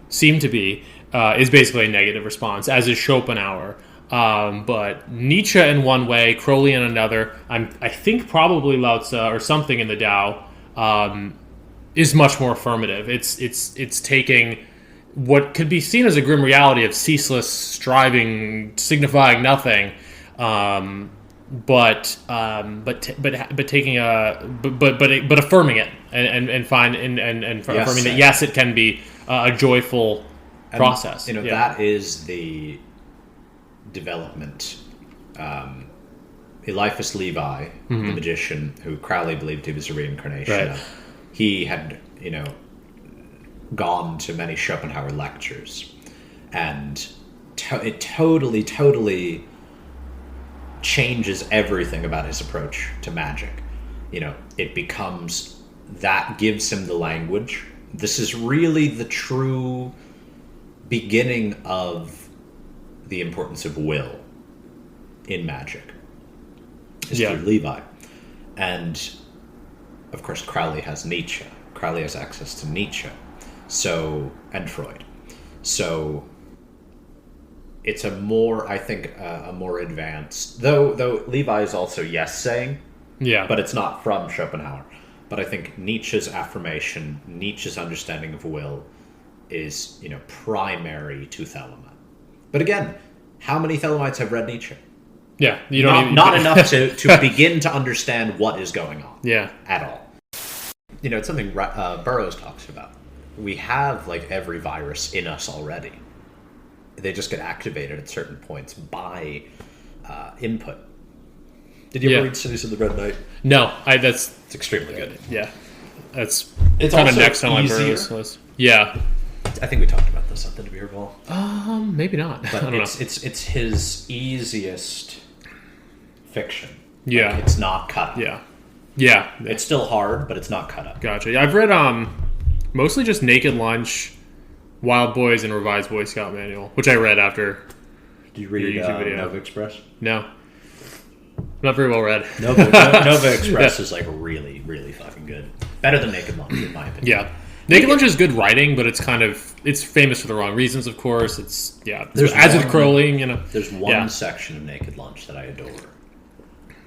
seem to be, is basically a negative response, as is Schopenhauer. But Nietzsche in one way, Crowley in another, I think probably Lao Tzu or something in the Tao, is much more affirmative. It's taking what could be seen as a grim reality of ceaseless striving, signifying nothing, but taking but affirming it and affirming that yes, it can be a joyful process. That is development. Eliphas Levi, the magician who Crowley believed he was a reincarnation of, he had, gone to many Schopenhauer lectures, and it totally changes everything about his approach to magic. It becomes, that gives him the language. This is really the true beginning of the importance of will in magic. Is through Levi. And of course Crowley has Nietzsche. Crowley has access to Nietzsche. And Freud. So it's a more advanced, though Levi is also yes-saying, but it's not from Schopenhauer. But I think Nietzsche's affirmation, Nietzsche's understanding of will is, primary to Thelema. But again, how many Thelemites have read Nietzsche? Yeah, you don't not enough to begin to understand what is going on. Yeah, at all. It's something Burroughs talks about. We have every virus in us already. They just get activated at certain points by input. Did you ever read Cities of the Red Knight? No, it's extremely good. Yeah, it's kind of next on my Burroughs list. Yeah. I think we talked about this at the Beer Ball. Maybe not. But I don't know. It's his easiest fiction. Yeah. It's not cut up. Yeah. It's still hard, but it's not cut up. Gotcha. I've read mostly just Naked Lunch, Wild Boys, and Revised Boy Scout Manual, which I read after. Did you read your YouTube video. Nova Express? No. Not very well read. Nova Express is really, really fucking good. Better than Naked Lunch, in my opinion. Yeah. Naked Lunch is good writing, but it's famous for the wrong reasons, of course. As with Crowley, There's one section of Naked Lunch that I adore.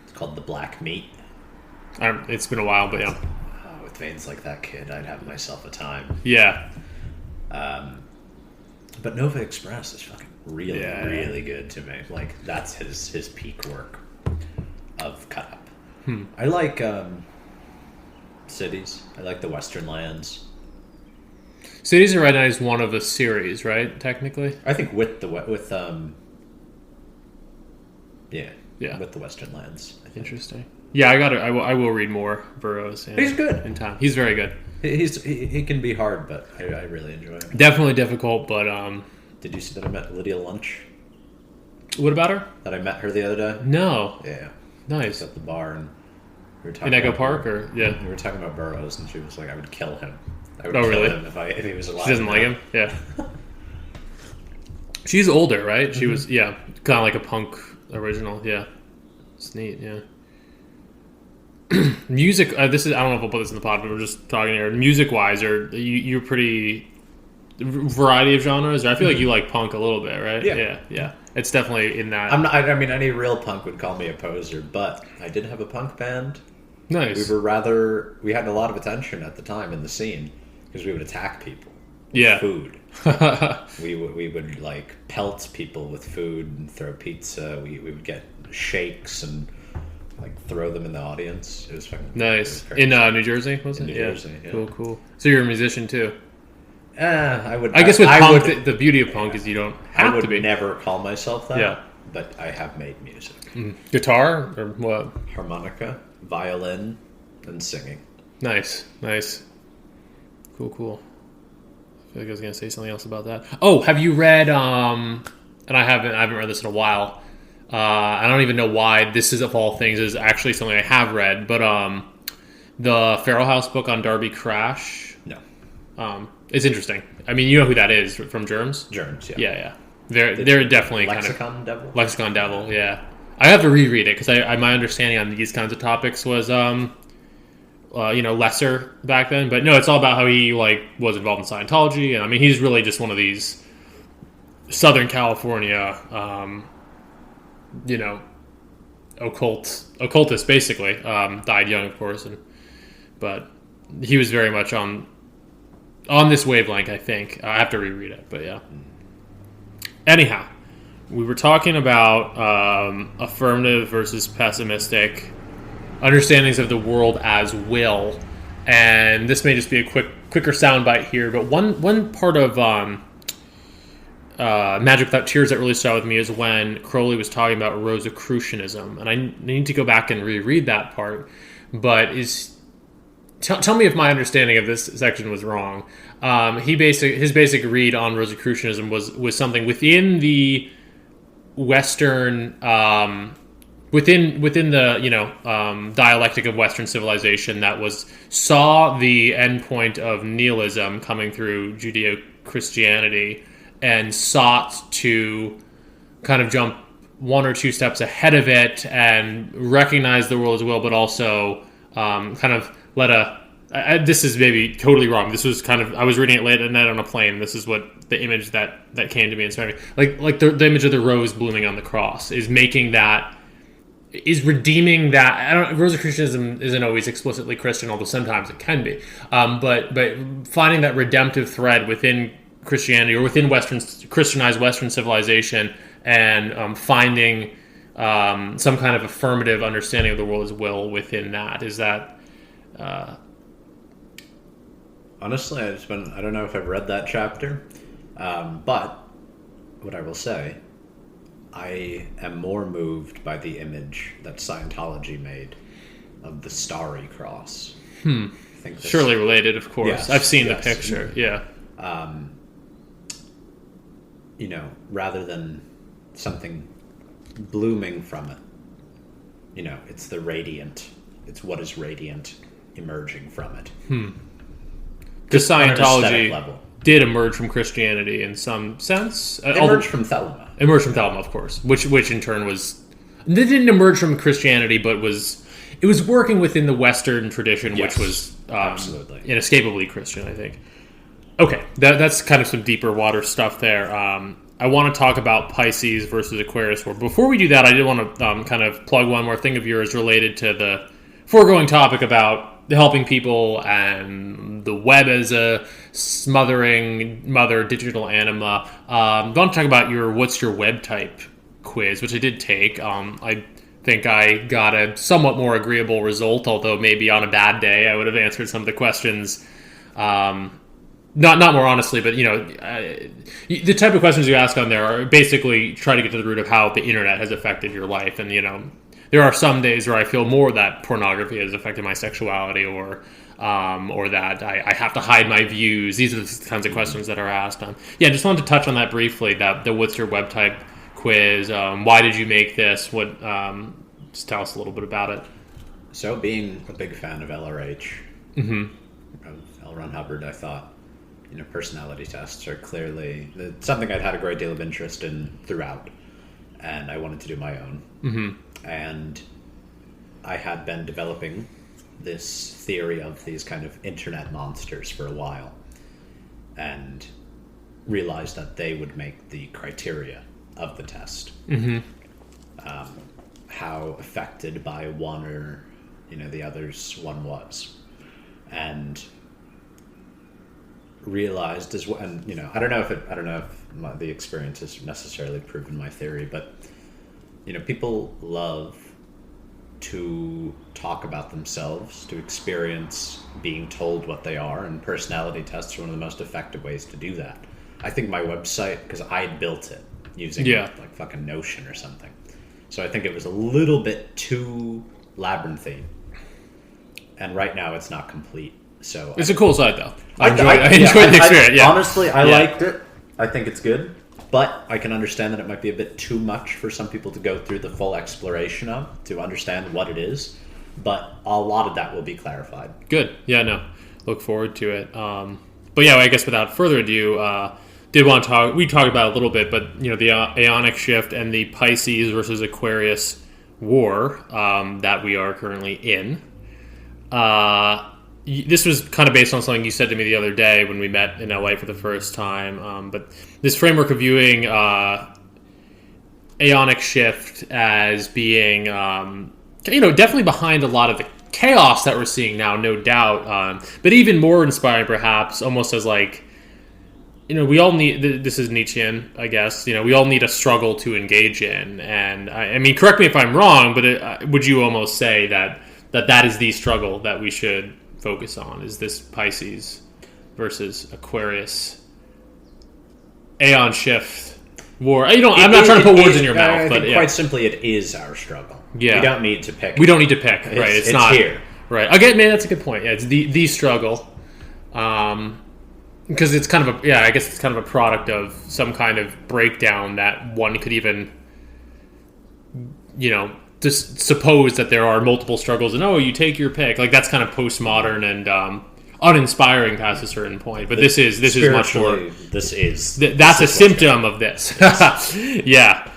It's called The Black Meat. It's been a while, but yeah. With veins like that kid, I'd have myself a time. Yeah. But Nova Express is fucking really good to me. That's his peak work of cut up. I like Cities. I like the Western Lands. Cities of Red Knight is one of the series, right? Technically, I think with the Western Lands. I think. Interesting. Yeah, I will read more Burroughs. He's good in time. He's very good. He can be hard, but I really enjoy him. Definitely difficult, but Did you see that I met Lydia Lunch? What about her? That I met her the other day. No. Yeah. Nice. At the bar, and we were talking in Echo Park, or we were talking about Burroughs, and she was like, "I would kill him. I would kill kill him if he was alive." She doesn't like him. Yeah. She's older, right? She was kind of like a punk original. Yeah. It's neat. Yeah. Music. This is, I don't know if we'll put this in the pod, but we're just talking here. Music wise, you're pretty variety of genres. Or I feel like you like punk a little bit, right? Yeah. It's definitely in that. I mean, any real punk would call me a poser, but I did have a punk band. Nice. We had a lot of attention at the time in the scene because we would attack people with food. we would pelt people with food and throw pizza. We would get shakes and throw them in the audience. It was fucking nice. In New Jersey, was it? New Jersey, yeah. Cool. So you're a musician too? I guess with punk, the beauty of punk is you don't have to be. I would never call myself that. Yeah. But I have made music. Guitar or what? Harmonica, violin, and singing. Nice. Cool. I feel like I was gonna say something else about that. Oh, have you read? And I haven't read this in a while. I don't even know why this is, of all things, is actually something I have read. But the Farrell House book on Darby Crash. No. It's interesting. I mean, you know who that is from Germs? Germs, yeah. Yeah. They're definitely Lexicon Devil? Lexicon Devil, yeah. I have to reread it because my understanding on these kinds of topics was, lesser back then. But no, it's all about how he was involved in Scientology, and I mean, he's really just one of these Southern California, occultists, basically. Died young, of course, but he was very much on this wavelength, I think. I have to reread it, but yeah. Anyhow, we were talking about affirmative versus pessimistic understandings of the world as will, and this may just be a quicker soundbite here, but one part of Magic Without Tears that really stood out with me is when Crowley was talking about Rosicrucianism, and I need to go back and reread that part. But tell me if my understanding of this section was wrong. His basic read on Rosicrucianism was something within the Western, within the dialectic of Western civilization that saw the endpoint of nihilism coming through Judeo-Christianity and sought to kind of jump one or two steps ahead of it and recognize the world as will, but also kind of let this is maybe totally wrong. This was kind of, I was reading it late at night on a plane. This is what the image that came to me and started like the image of the rose blooming on the cross is making that, is redeeming that. Rosicrucianism isn't always explicitly Christian, although sometimes it can be. But finding that redemptive thread within Christianity or within Christianized Western civilization and finding some kind of affirmative understanding of the world as will within that. Is that... Honestly, I don't know if I've read that chapter, but what I will say, I am more moved by the image that Scientology made of the starry cross. I think surely related, of course. Yes, I've seen the picture, yeah. Rather than something blooming from it, it's the radiant, it's what is radiant emerging from it. Because Scientology did emerge from Christianity in some sense. Emerged from Thelema. Emerged from Thelema, of course. Which in turn was... They didn't emerge from Christianity, but it was working within the Western tradition, yes, which was absolutely inescapably Christian, I think. Okay, that's kind of some deeper water stuff there. I want to talk about Pisces versus Aquarius War. Before we do that, I did want to kind of plug one more thing of yours related to the foregoing topic about helping people and the web as a smothering mother digital anima. I want to talk about what's your web type quiz, which I did take. I think I got a somewhat more agreeable result, although maybe on a bad day I would have answered some of the questions not more honestly, but the type of questions you ask on there are basically try to get to the root of how the internet has affected your life. And there are some days where I feel more that pornography has affected my sexuality, or that I have to hide my views. These are the kinds of questions that are asked. Just wanted to touch on that briefly. The what's your web type quiz? Why did you make this? What? Just tell us a little bit about it. So, being a big fan of LRH, of L. Ron Hubbard, I thought, personality tests are clearly something I'd had a great deal of interest in throughout, and I wanted to do my own. And I had been developing this theory of these kind of internet monsters for a while, and realized that they would make the criteria of the test. How affected by one or the others one was, and realized as well, and I don't know if the experience has necessarily proven my theory, but people love to talk about themselves, to experience being told what they are, and personality tests are one of the most effective ways to do that. I think my website, because I built it using like fucking Notion or something, so I think it was a little bit too labyrinthine, and right now it's not complete. So it's a cool site, though. I enjoyed the experience. Honestly, I liked it. I think it's good, but I can understand that it might be a bit too much for some people to go through the full exploration of, to understand what it is. But a lot of that will be clarified. Good. Yeah, no. Look forward to it. But I guess without further ado, did want to talk. We talked about it a little bit, but the Aeonic shift and the Pisces versus Aquarius war that we are currently in. This was kind of based on something you said to me the other day when we met in LA for the first time. But this framework of viewing Aeonic shift as being, definitely behind a lot of the chaos that we're seeing now, no doubt. But even more inspiring, perhaps, almost as like, we all need, this is Nietzschean, I guess, we all need a struggle to engage in. And I mean, correct me if I'm wrong, but would you almost say that is the struggle that we should focus on, is this Pisces versus Aquarius Aeon Shift war. I'm not trying to put words in your mouth, I but think quite simply, it is our struggle. Yeah. We don't need to pick. We don't need to pick. Right? It's not here. Right. Again, man, that's a good point. Yeah, it's the struggle. Because it's kind of I guess it's kind of a product of some kind of breakdown that one could even, just suppose that there are multiple struggles and you take your pick. Like that's kind of postmodern and uninspiring past a certain point. But this is much more. This is that's a symptom of this. Yeah.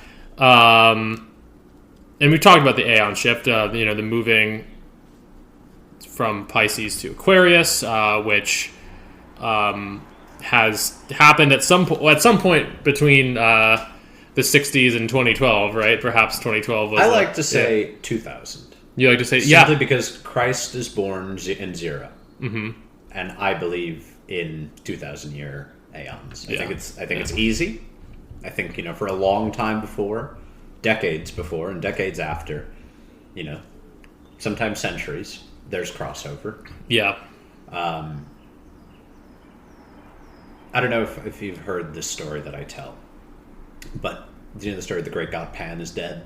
And we talked about the Aeon shift. The moving from Pisces to Aquarius, which has happened at some point between the 60s and 2012, right? Perhaps 2012 was. I like to say 2000. You like to say simply because Christ is born in 0, mm-hmm. and I believe in 2,000-year aeons. Yeah. I think it's easy. I think for a long time before, decades before, and decades after, sometimes centuries. There's crossover. Yeah. I don't know if you've heard this story that I tell, but do you know the story of the great god Pan is dead?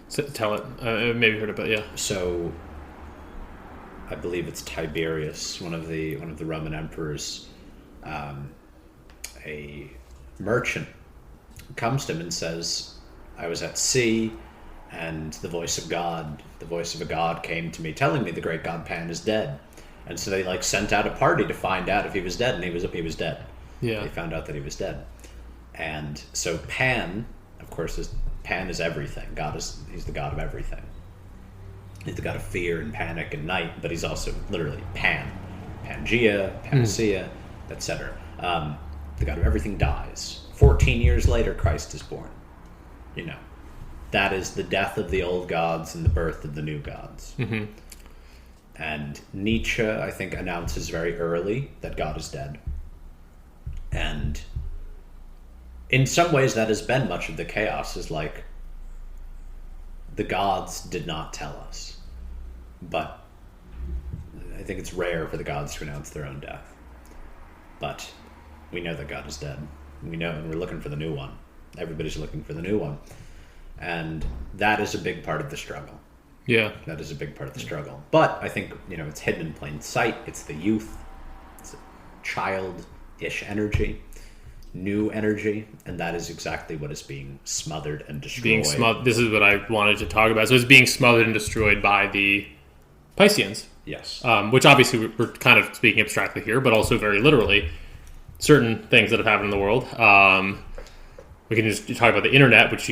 So, tell it. Maybe heard it, but yeah. So, I believe it's Tiberius, one of the Roman emperors. A merchant comes to him and says, "I was at sea, and the voice of a god came to me, telling me the great god Pan is dead." And so they sent out a party to find out if he was dead, and he was dead. Yeah. They found out that he was dead. And so Pan, of course, Pan is everything. He's the god of everything. He's the god of fear and panic and night, but he's also literally Pan. Pangea, Panacea, etc. The god of everything dies. 14 years later, Christ is born. That is the death of the old gods and the birth of the new gods. Mm-hmm. And Nietzsche, I think, announces very early that God is dead. And in some ways that has been much of the chaos, is the gods did not tell us. But I think it's rare for the gods to announce their own death. But we know that God is dead. We know, and we're looking for the new one. Everybody's looking for the new one. And that is a big part of the struggle. Yeah. That is a big part of the struggle. But I think, it's hidden in plain sight. It's the youth. It's a childish energy. New energy. And that is exactly what is being smothered and destroyed. This is what I wanted to talk about. So it's being smothered and destroyed by the Pisceans. Yes. Which obviously we're kind of speaking abstractly here, but also very literally. Certain things that have happened in the world. We can just talk about the internet, which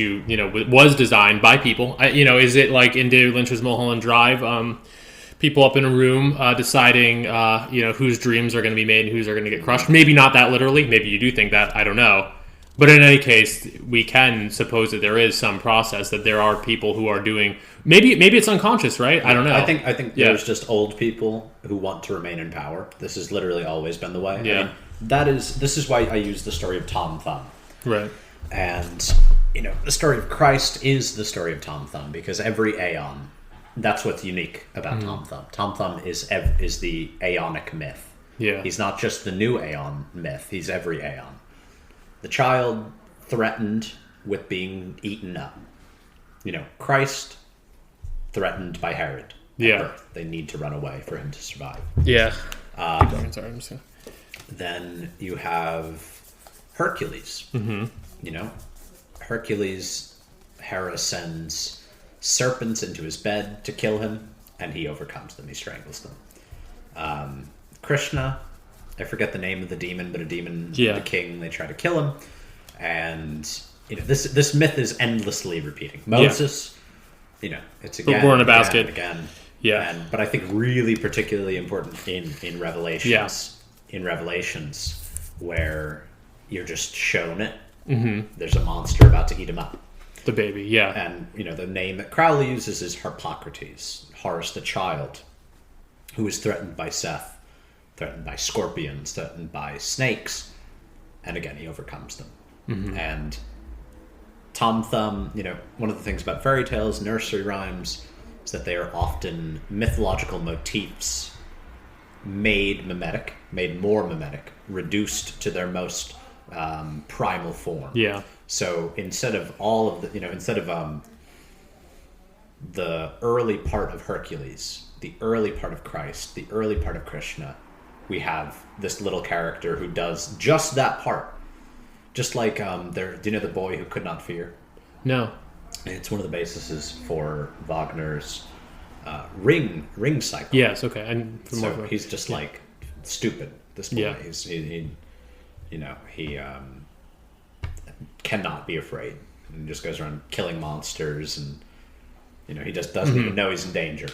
was designed by people. Is it like in David Lynch's Mulholland Drive? People up in a room deciding, whose dreams are going to be made and whose are going to get crushed. Maybe not that literally. Maybe you do think that. I don't know. But in any case, we can suppose that there is some process, that there are people who are doing. Maybe it's unconscious, right? I don't know. I think there's just old people who want to remain in power. This has literally always been the way. Yeah. This is why I use the story of Tom Thumb. Right. And, the story of Christ is the story of Tom Thumb, because every aeon, that's what's unique about Tom Thumb. Tom Thumb is the aeonic myth. Yeah. He's not just the new aeon myth, he's every aeon. The child threatened with being eaten up. Christ threatened by Herod. Yeah. Birth. They need to run away for him to survive. Yeah. Sorry, I'm just gonna... Then you have Hercules. Mm-hmm. Hercules, Hera sends serpents into his bed to kill him, and he overcomes them. He strangles them. Krishna, I forget the name of the demon, but a demon, the king, they try to kill him. And, this myth is endlessly repeating. Moses, it's again, born in a basket. Again. Yeah. But I think really particularly important in Revelations. Yeah. In Revelations, where you're just shown it. Mm-hmm. There's a monster about to eat him up. The baby, yeah. And, the name that Crowley uses is Harpocrates, Horus the child, who is threatened by Seth, threatened by scorpions, threatened by snakes. And again, he overcomes them. Mm-hmm. And Tom Thumb, one of the things about fairy tales, nursery rhymes, is that they are often mythological motifs made more mimetic, reduced to their most primal form. Yeah. So instead of all of the, instead of the early part of Hercules, the early part of Christ, the early part of Krishna, we have this little character who does just that part. Just like, do you know The Boy Who Could Not Fear? No. It's one of the bases for Wagner's ring cycle. Yes, okay. And So he's just like stupid. This boy, Yeah. he cannot be afraid. And just goes around killing monsters, and he just doesn't even know he's in danger.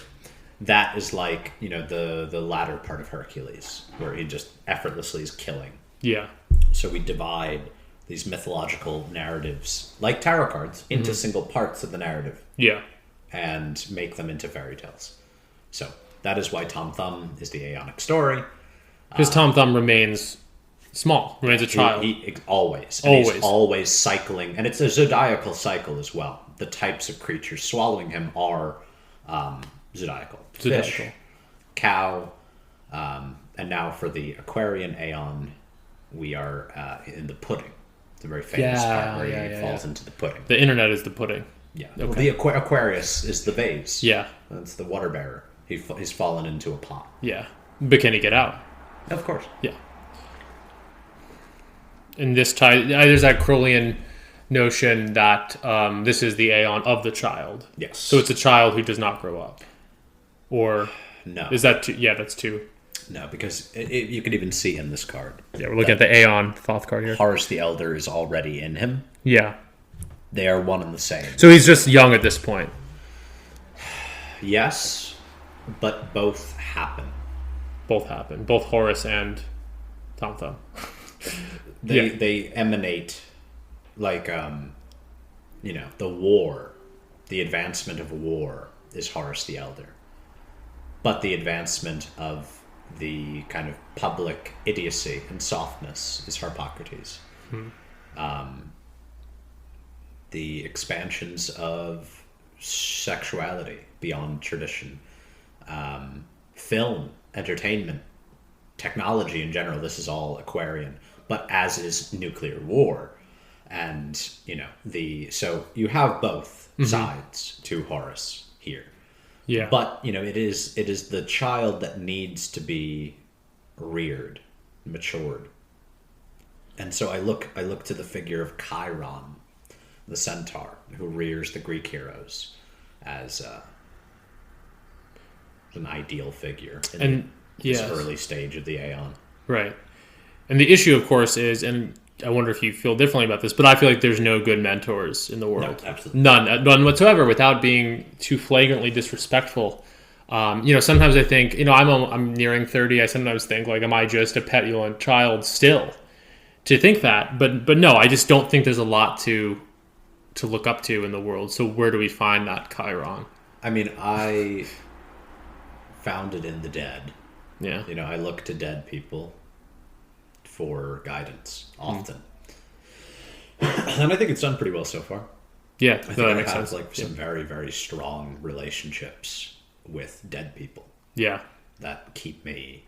That is like the latter part of Hercules, where he just effortlessly is killing. Yeah. So we divide these mythological narratives, like tarot cards, into single parts of the narrative. Yeah. And make them into fairy tales. So that is why Tom Thumb is the Aeonic story. Because Tom Thumb remains small, remains a child. He always. And Always. He's always cycling. And it's a zodiacal cycle as well. The types of creatures swallowing him are zodiacal. Zodiacal. Fish, cow, and now for the Aquarian Aeon, we are in the pudding. It's a very famous part where he falls into the pudding. The internet is the pudding. Yeah. Okay. Well, the Aquarius is the vase. Yeah. That's the water bearer. He's fallen into a pot. Yeah. But can he get out? Of course. Yeah. And there's that Crowleyan notion that this is the Aeon of the child. Yes. So it's a child who does not grow up. Or No. is that two? Yeah, that's two. No, because you can even see in this card. Yeah, we're looking at the Aeon Thoth card here. Horus the Elder is already in him. Yeah. They are one and the same. So he's just young at this point. Yes, but both happen. Both happen. Both Horus and Tom Thumb. They emanate like the war, the advancement of war is Horus the Elder. But the advancement of the kind of public idiocy and softness is Harpocrates. The expansions of sexuality beyond tradition, film, entertainment, technology in general, this is all Aquarian, but as is nuclear war. And, so you have both sides to Horus here. Yeah. But, it is the child that needs to be reared, matured. And so I look to the figure of Chiron, the centaur, who rears the Greek heroes as an ideal figure in this early stage of the Aeon. Right. And the issue, of course, is, and I wonder if you feel differently about this, but I feel like there's no good mentors in the world. No, absolutely. None whatsoever, without being too flagrantly disrespectful. Sometimes I think, I'm nearing 30. I sometimes think, like, am I just a petulant child still to think that? But no, I just don't think there's a lot to look up to in the world. So where do we find that Chiron? I mean, I found it in the dead. Yeah. I look to dead people for guidance often. And I think it's done pretty well so far. Yeah, I think that I makes have sense. some very, very strong relationships with dead people Yeah. that keep me,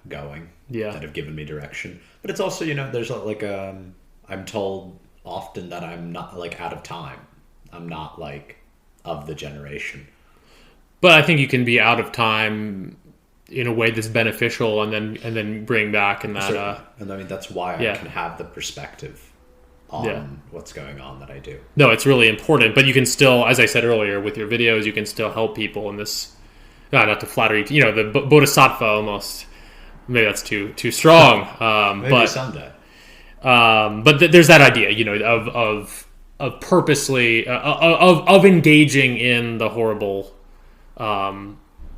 going. Yeah. That have given me direction. But it's also, there's I'm told often that I'm not out of time. I'm not of the generation. But I think you can be out of time in a way that's beneficial, and then bring back and that. Certainly. And I mean that's why yeah. I can have the perspective on what's going on that I do. No, it's really important. But you can still, as I said earlier, with your videos, you can still help people in this. Not to flatter you, the bodhisattva almost. Maybe that's too strong. Maybe but someday. But there's that idea, of purposely of engaging in the horrible.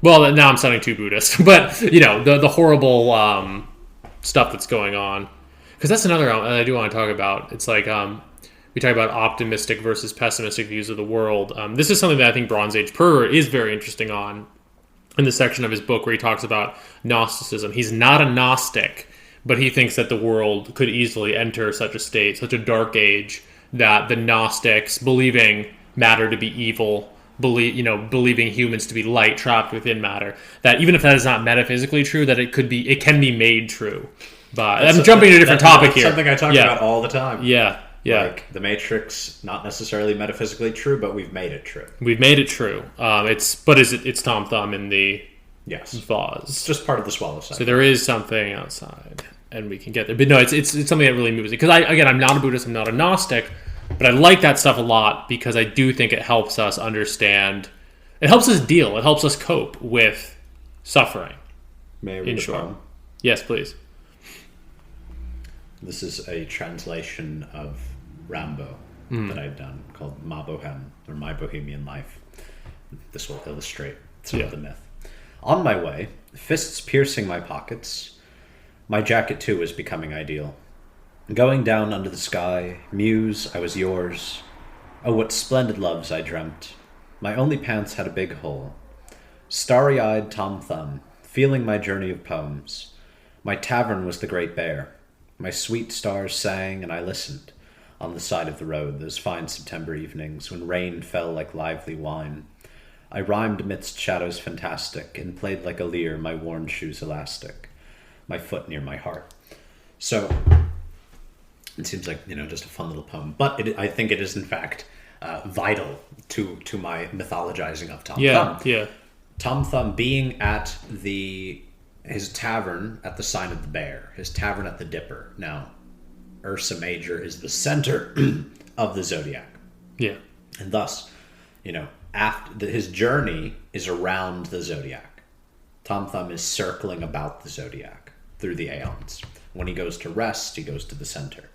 Well, now I'm sounding too Buddhist, but the horrible stuff that's going on, because that's another I do want to talk about. It's like we talk about optimistic versus pessimistic views of the world. This is something that I think Bronze Age Per is very interesting on in the section of his book where he talks about Gnosticism. He's not a Gnostic, but he thinks that the world could easily enter such a state, such a dark age, that the Gnostics, believing matter to be evil, believing humans to be light trapped within matter, that even if that is not metaphysically true, that it can be made true But I'm jumping to a different topic here. Something I talk about all the time. Yeah. Like the Matrix, not necessarily metaphysically true, but we've made it true. We've made it true. It's Tom Thumb in the vase. It's just part of the swallow cycle. So there is something outside, and we can get there. But no, it's something that really moves me. Because I'm not a Buddhist, I'm not a Gnostic, but I like that stuff a lot because I do think it helps us understand. It helps us deal. It helps us cope with suffering. May I read a poem? Yes, please. This is a translation of Rambo that I've done called Ma Bohème, or My Bohemian Life. This will illustrate some of the myth. On my way, fists piercing my pockets, my jacket too was becoming ideal. Going down under the sky, muse, I was yours. Oh, what splendid loves I dreamt. My only pants had a big hole. Starry-eyed Tom Thumb, feeling my journey of poems. My tavern was the Great Bear. My sweet stars sang, and I listened. On the side of the road, those fine September evenings, when rain fell like lively wine. I rhymed amidst shadows fantastic, and played like a lyre, my worn shoes elastic, my foot near my heart. So, it seems like, just a fun little poem. But I think it is, in fact, vital to my mythologizing of Tom Thumb. Yeah. Tom Thumb being at his tavern at the Sign of the Bear, his tavern at the Dipper. Now, Ursa Major is the center of the zodiac. Yeah. And thus, after his journey is around the zodiac. Tom Thumb is circling about the zodiac through the aeons. When he goes to rest, he goes to the center.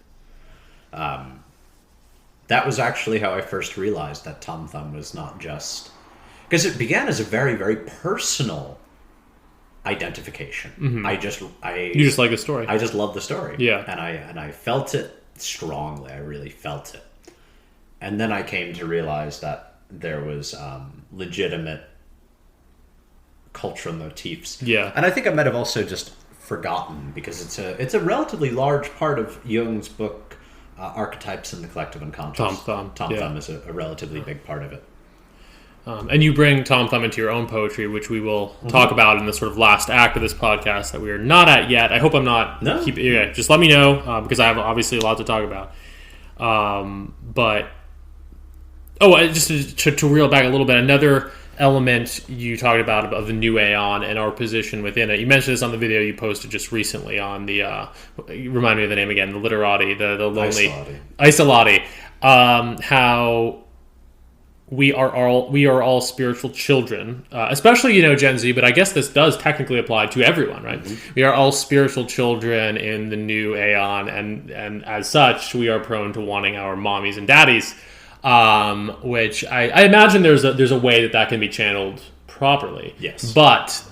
That was actually how I first realized that Tom Thumb was not just... Because it began as a very, very personal identification. Mm-hmm. You just like the story. I just love the story. Yeah. And I felt it strongly. I really felt it. And then I came to realize that there was legitimate cultural motifs. Yeah. And I think I might have also just forgotten, because it's a relatively large part of Jung's book, Archetypes in the Collective Unconscious. Tom Thumb is a relatively big part of it. And you bring Tom Thumb into your own poetry, which we will talk about in the sort of last act of this podcast that we are not at yet. I hope I'm not. No. Just let me know, because I have obviously a lot to talk about. Just to reel back a little bit, another element you talked about of the new Aeon and our position within it. You mentioned this on the video you posted just recently on the, remind me of the name again, the literati, the lonely... Isolati. How we are all spiritual children, especially, Gen Z, but I guess this does technically apply to everyone, right? Mm-hmm. We are all spiritual children in the new Aeon, and as such, we are prone to wanting our mommies and daddies, which I imagine there's a way that can be channeled properly. Yes. But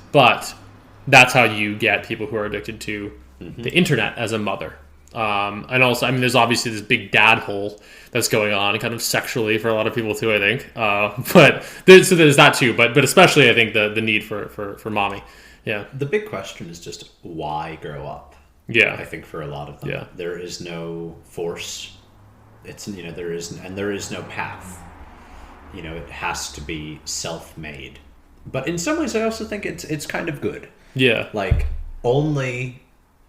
that's how you get people who are addicted to the internet as a mother. And also, there's obviously this big dad hole that's going on, kind of sexually for a lot of people too, I think. But there's that too. But especially, I think the need for mommy. Yeah. The big question is just why grow up. Yeah. I think for a lot of them, yeah. There is no force. It's there is no path. It has to be self-made. But in some ways, I also think it's kind of good. Yeah. Like only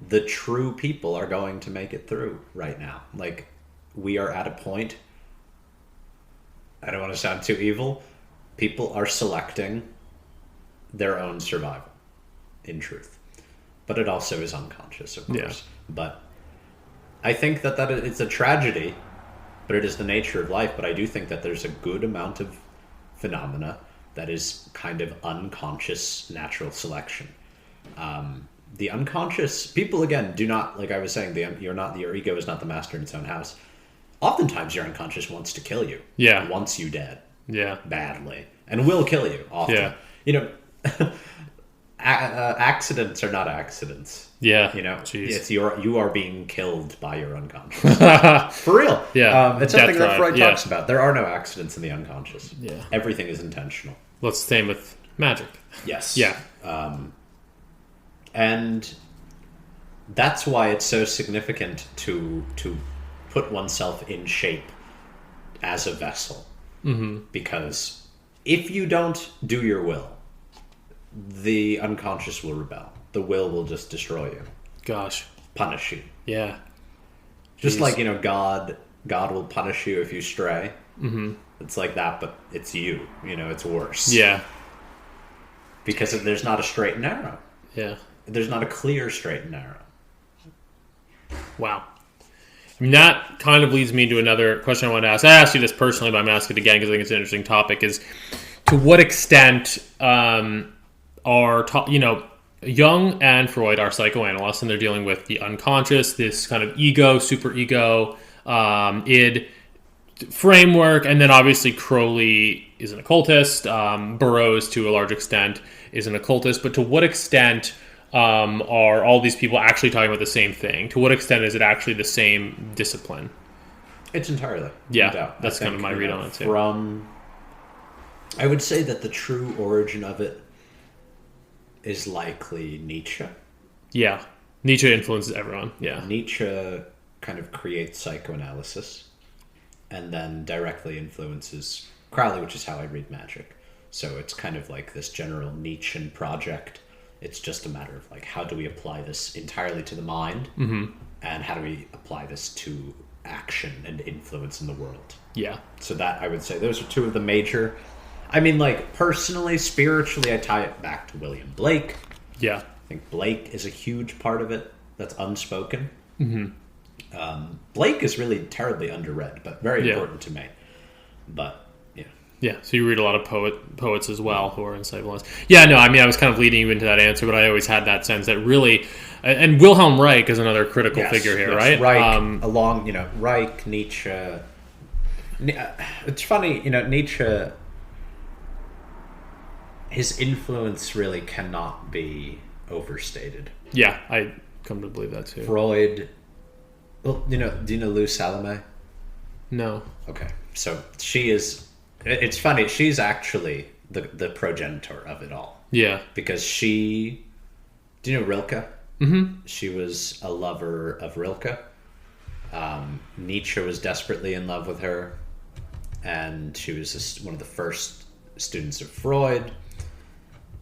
the true people are going to make it through right now. Like, we are at a point, I don't want to sound too evil, people are selecting their own survival, in truth. But it also is unconscious, of course. Yeah. But I think that it's a tragedy, but it is the nature of life. But I do think that there's a good amount of phenomena that is kind of unconscious natural selection. The unconscious people, again, do not, like I was saying, your ego is not the master in its own house. Oftentimes your unconscious wants to kill you. Yeah. Wants you dead. Yeah. Badly. And will kill you often. Yeah. Accidents are not accidents. Yeah. It's you are being killed by your unconscious. For real. Yeah. It's something that Freud talks about. There are no accidents in the unconscious. Yeah. Everything is intentional. Well, it's the same with magic. Yes. Yeah. And that's why it's so significant to put oneself in shape as a vessel. Mm-hmm. Because if you don't do your will, the unconscious will rebel. The will just destroy you. Gosh. punish you. Yeah. Just Jeez. like, God will punish you if you stray. Mm-hmm. It's like that, but it's you. It's worse. Yeah. Because there's not a straight and narrow. Yeah. There's not a clear straight and narrow. Wow. I mean, that kind of leads me to another question I wanted to ask. I asked you this personally, but I'm asking it again because I think it's an interesting topic, is to what extent Jung and Freud are psychoanalysts, and they're dealing with the unconscious, this kind of ego, superego, id framework, and then obviously Crowley is an occultist, Burroughs to a large extent is an occultist, but to what extent are all these people actually talking about the same thing? To what extent is it actually the same discipline? It's entirely. Yeah, no doubt. that's kind of my read on it too. I would say that the true origin of it is likely Nietzsche. Yeah, Nietzsche influences everyone. Yeah, Nietzsche kind of creates psychoanalysis and then directly influences Crowley, which is how I read magic. So it's kind of like this general Nietzschean project. It's just a matter of like, how do we apply this entirely to the mind, and how do we apply this to action and influence in the world? Yeah. So that, I would say, those are two of the major. I mean, like, personally, spiritually, I tie it back to William Blake. Yeah. I think Blake is a huge part of it that's unspoken. Blake is really terribly underread, but very important to me. But, yeah. Yeah, so you read a lot of poets as well who are insightful. Yeah, no, I mean, I was kind of leading you into that answer, but I always had that sense that really, and Wilhelm Reich is another critical figure here, right? Reich, Reich, Nietzsche. It's funny, Nietzsche, his influence really cannot be overstated. Yeah, I come to believe that too. Freud, well, do you know Lou Salome? No. Okay, so she is. It's funny. She's actually the progenitor of it all. Yeah. Because she... Do you know Rilke? Mm-hmm. She was a lover of Rilke. Nietzsche was desperately in love with her. And she was one of the first students of Freud.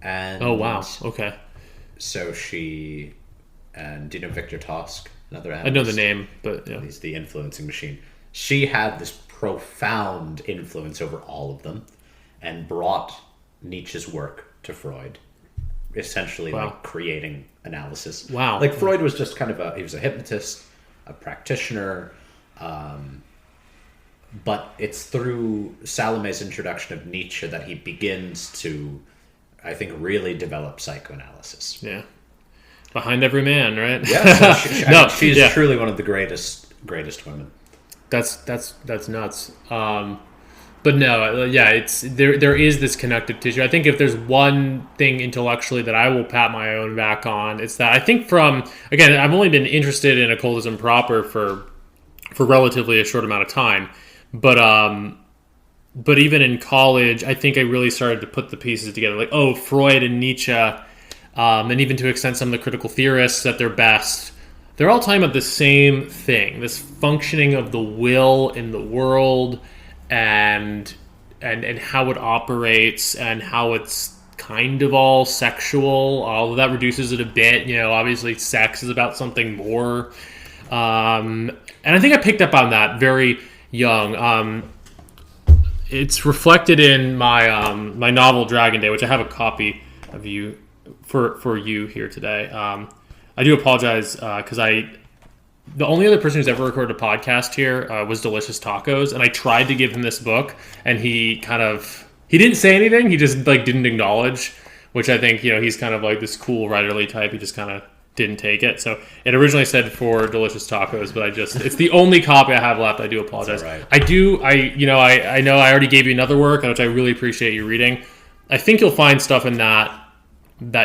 And oh, wow. Okay. So she... And do you know Victor Tosk? Another analyst? I know the name, but yeah. He's the influencing machine. She had this profound influence over all of them and brought Nietzsche's work to Freud, essentially like creating analysis. Wow. Like Freud was just kind of he was a hypnotist, a practitioner, but it's through Salome's introduction of Nietzsche that he begins to, I think, really develop psychoanalysis. Yeah. Behind every man, right? Yeah. So she's truly one of the greatest women. That's nuts. But no, yeah, it's there is this connective tissue. I think if there's one thing intellectually that I will pat my own back on, it's that I think again, I've only been interested in occultism proper for relatively a short amount of time, but even in college, I think I really started to put the pieces together. Like, Freud and Nietzsche, and even to extent some of the critical theorists at their best. They're all talking about the same thing, this functioning of the will in the world and how it operates and how it's kind of all sexual, although that reduces it a bit. Obviously sex is about something more. And I think I picked up on that very young. It's reflected in my my novel Dragon Day, which I have a copy of for you here today. I do apologize because the only other person who's ever recorded a podcast here was Delicious Tacos, and I tried to give him this book, and he didn't say anything. He just didn't acknowledge, which I think he's kind of like this cool writerly type. He just kind of didn't take it. So it originally said for Delicious Tacos, but it's the only copy I have left. I do apologize. Right. I know I already gave you another work, which I really appreciate you reading. I think you'll find stuff in that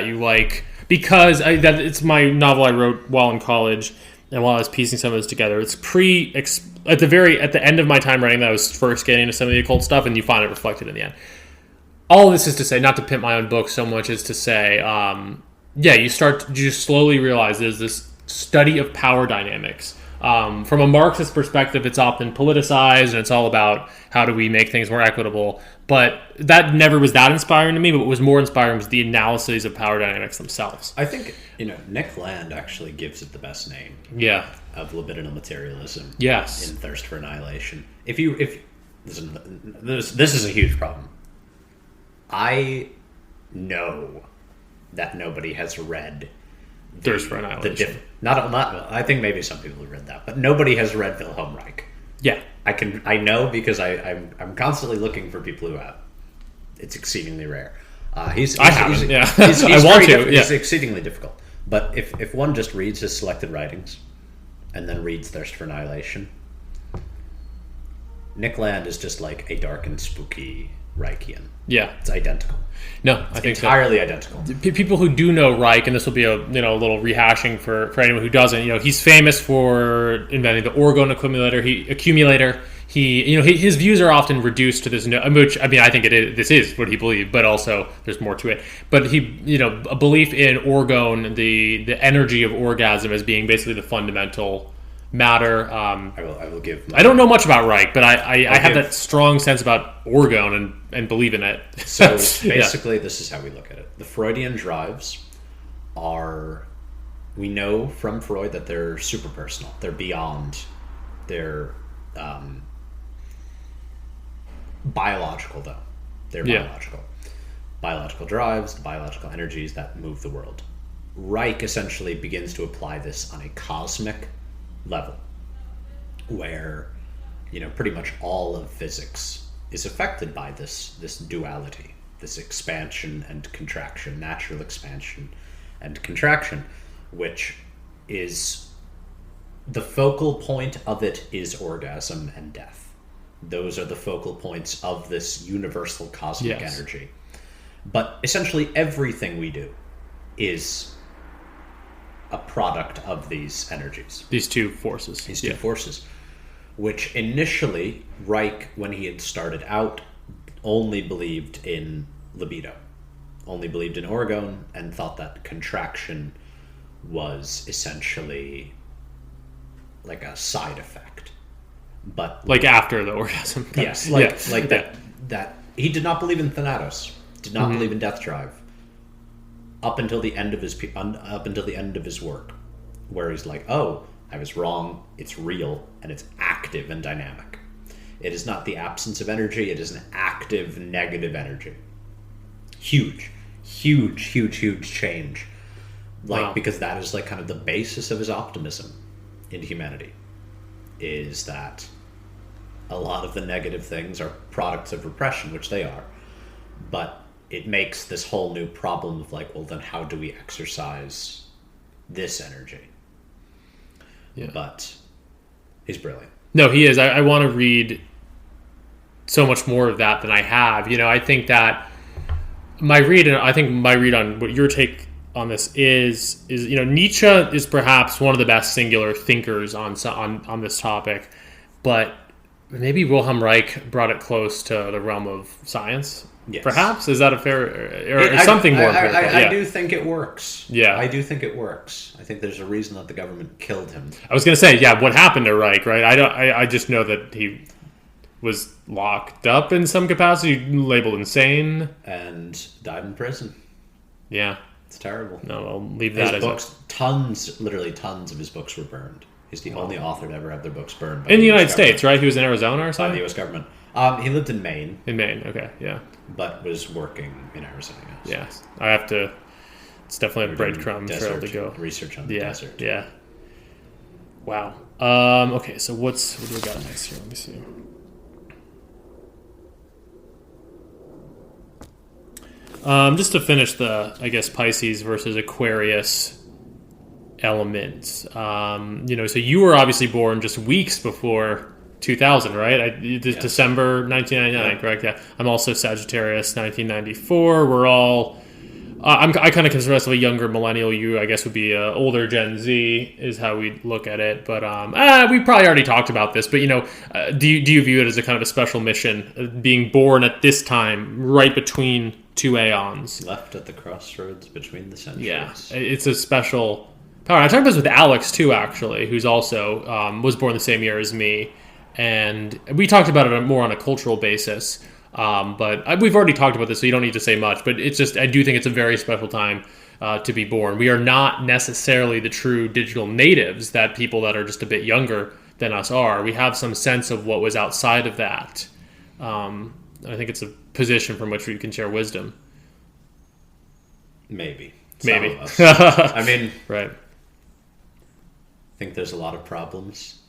you like. Because it's my novel I wrote while in college, and while I was piecing some of this together. It's at the end of my time writing that I was first getting into some of the occult stuff, and you find it reflected in the end. All this is to say, not to pimp my own book so much as to say, you slowly realize there's this study of power dynamics From a Marxist perspective, it's often politicized, and it's all about how do we make things more equitable. But that never was that inspiring to me. But what was more inspiring was the analyses of power dynamics themselves. I think, Nick Land actually gives it the best name. Yeah. Of libidinal materialism. Yes. In Thirst for Annihilation. If this is a huge problem. I know that nobody has read Thirst for Annihilation. Not. I think maybe some people have read that, but nobody has read Wilhelm Reich. Yeah. I know because I'm constantly looking for people who have. It's exceedingly rare. He's I want to. He's exceedingly difficult. But if one just reads his selected writings, and then reads Thirst for Annihilation, Nick Land is just like a dark and spooky Reichian. Yeah, it's identical. No, I think entirely identical. People who do know Reich, and this will be a little rehashing for anyone who doesn't. He's famous for inventing the orgone accumulator. His views are often reduced to this, which I think this is what he believed, but also there's more to it. But a belief in orgone, the energy of orgasm as being basically the fundamental matter. I will give. I don't know much about Reich, but I have that strong sense about orgone and believe in it. So basically, This is how we look at it. The Freudian drives are, we know from Freud that they're super personal. They're beyond their biological, though. They're biological. Biological drives, biological energies that move the world. Reich essentially begins to apply this on a cosmic level, where pretty much all of physics is affected by this duality, this expansion and contraction, natural expansion and contraction, which is the focal point of it is orgasm and death. Those are the focal points of this universal cosmic energy. But essentially everything we do is a product of these energies. These two forces. Forces. Which initially, Reich, when he had started out, only believed in libido. Only believed in orgone, and thought that contraction was essentially like a side effect. But like after the orgasm. Yes, that he did not believe in Thanatos. Did not believe in death drive. Up until the end of his work, where he's like, "Oh, I was wrong. It's real and it's active and dynamic. It is not the absence of energy. It is an active negative energy." Huge change. Because that is kind of the basis of his optimism in humanity, is that a lot of the negative things are products of repression, which they are, but it makes this whole new problem of well, then how do we exercise this energy? Yeah. But he's brilliant. No, he is. I want to read so much more of that than I have. I think that my read on what your take on this is Nietzsche is perhaps one of the best singular thinkers on this topic, but maybe Wilhelm Reich brought it close to the realm of science. Yes. Perhaps, is that a fair or something more empirical? I do think it works. Yeah, I do think it works. I think there's a reason that the government killed him. I was going to say, what happened to Reich? Right? I just know that he was locked up in some capacity, labeled insane, and died in prison. Yeah, it's terrible. No, I'll leave that as books. Literally tons of his books were burned. He's the only author to ever have their books burned. In the United States, right? He was in Arizona or something? By the U.S. government. He lived in Maine. In Maine, okay, yeah. But was working in Arizona. Yeah, I have to... It's definitely a breadcrumb trail to go. Research on the desert. Yeah. Wow. Okay, so what do we got next here? Let me see. Just to finish the, Pisces versus Aquarius elements. So you were obviously born just weeks before 2000, right? Yes. December 1999, correct? Yeah. I'm also Sagittarius, 1994. We're all... I kind of consider myself a younger millennial. You, I guess, would be older Gen Z, is how we look at it. But we probably already talked about this. But do you view it as a kind of a special mission, being born at this time, right between two aeons, left at the crossroads between the centuries? Yeah, it's a special power. And I talked about this with Alex too, actually, who's also was born the same year as me, and we talked about it more on a cultural basis. But we've already talked about this, so you don't need to say much. But it's just, I do think it's a very special time to be born. We are not necessarily the true digital natives that people that are just a bit younger than us are. We have some sense of what was outside of that. I think it's a position from which we can share wisdom. Maybe. Maybe. I mean, right. I think there's a lot of problems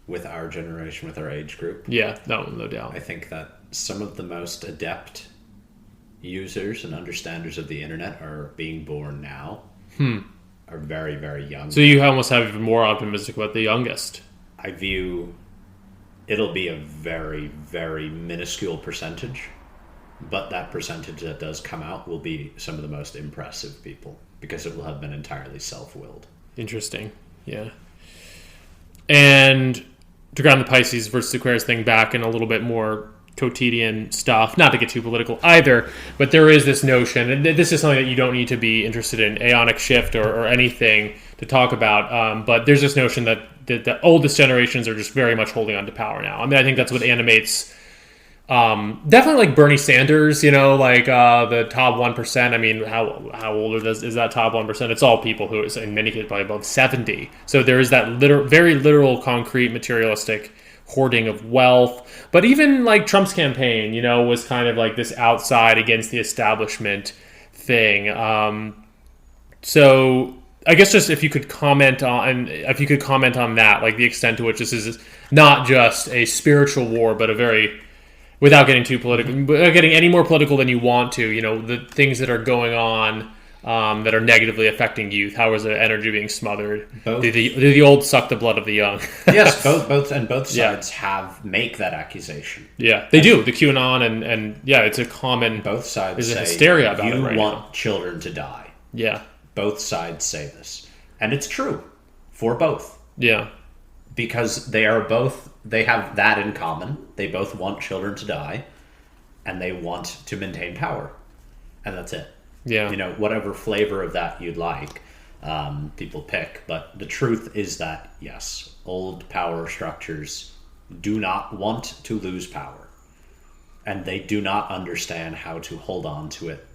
with our generation, with our age group. Yeah, no doubt. I think that some of the most adept users and understanders of the internet are being born now. Are very, very young. So you almost have even more optimistic about the youngest. I view it'll be a very, very minuscule percentage, but that percentage that does come out will be some of the most impressive people because it will have been entirely self-willed. Interesting. Yeah. And to ground the Pisces versus Aquarius thing back in a little bit more quotidian stuff, not to get too political either, but there is this notion, and this is something that you don't need to be interested in aeonic shift or anything to talk about, but there's this notion that the oldest generations are just very much holding on to power now. I mean, I think that's what animates definitely like Bernie Sanders, like the top 1%. I mean, how old is that top 1%? It's all people who, in many cases, probably above 70. So there is that very literal, concrete, materialistic hoarding of wealth. But even like Trump's campaign, was kind of like this outside against the establishment thing. So I guess just if you could comment on that, like the extent to which this is not just a spiritual war, but a very, without getting too political, without getting any more political than you want to, the things that are going on that are negatively affecting youth. How is the energy being smothered? Did the old suck the blood of the young? Yes, both sides make that accusation. Yeah, they do. The QAnon and it's a common. Both sides there's say a hysteria about it right you want now. children to die. Yeah, both sides say this, and it's true for both. Yeah, because they have that in common. They both want children to die, and they want to maintain power, and that's it. Yeah. Whatever flavor of that you'd like, people pick. But the truth is that, yes, old power structures do not want to lose power. And they do not understand how to hold on to it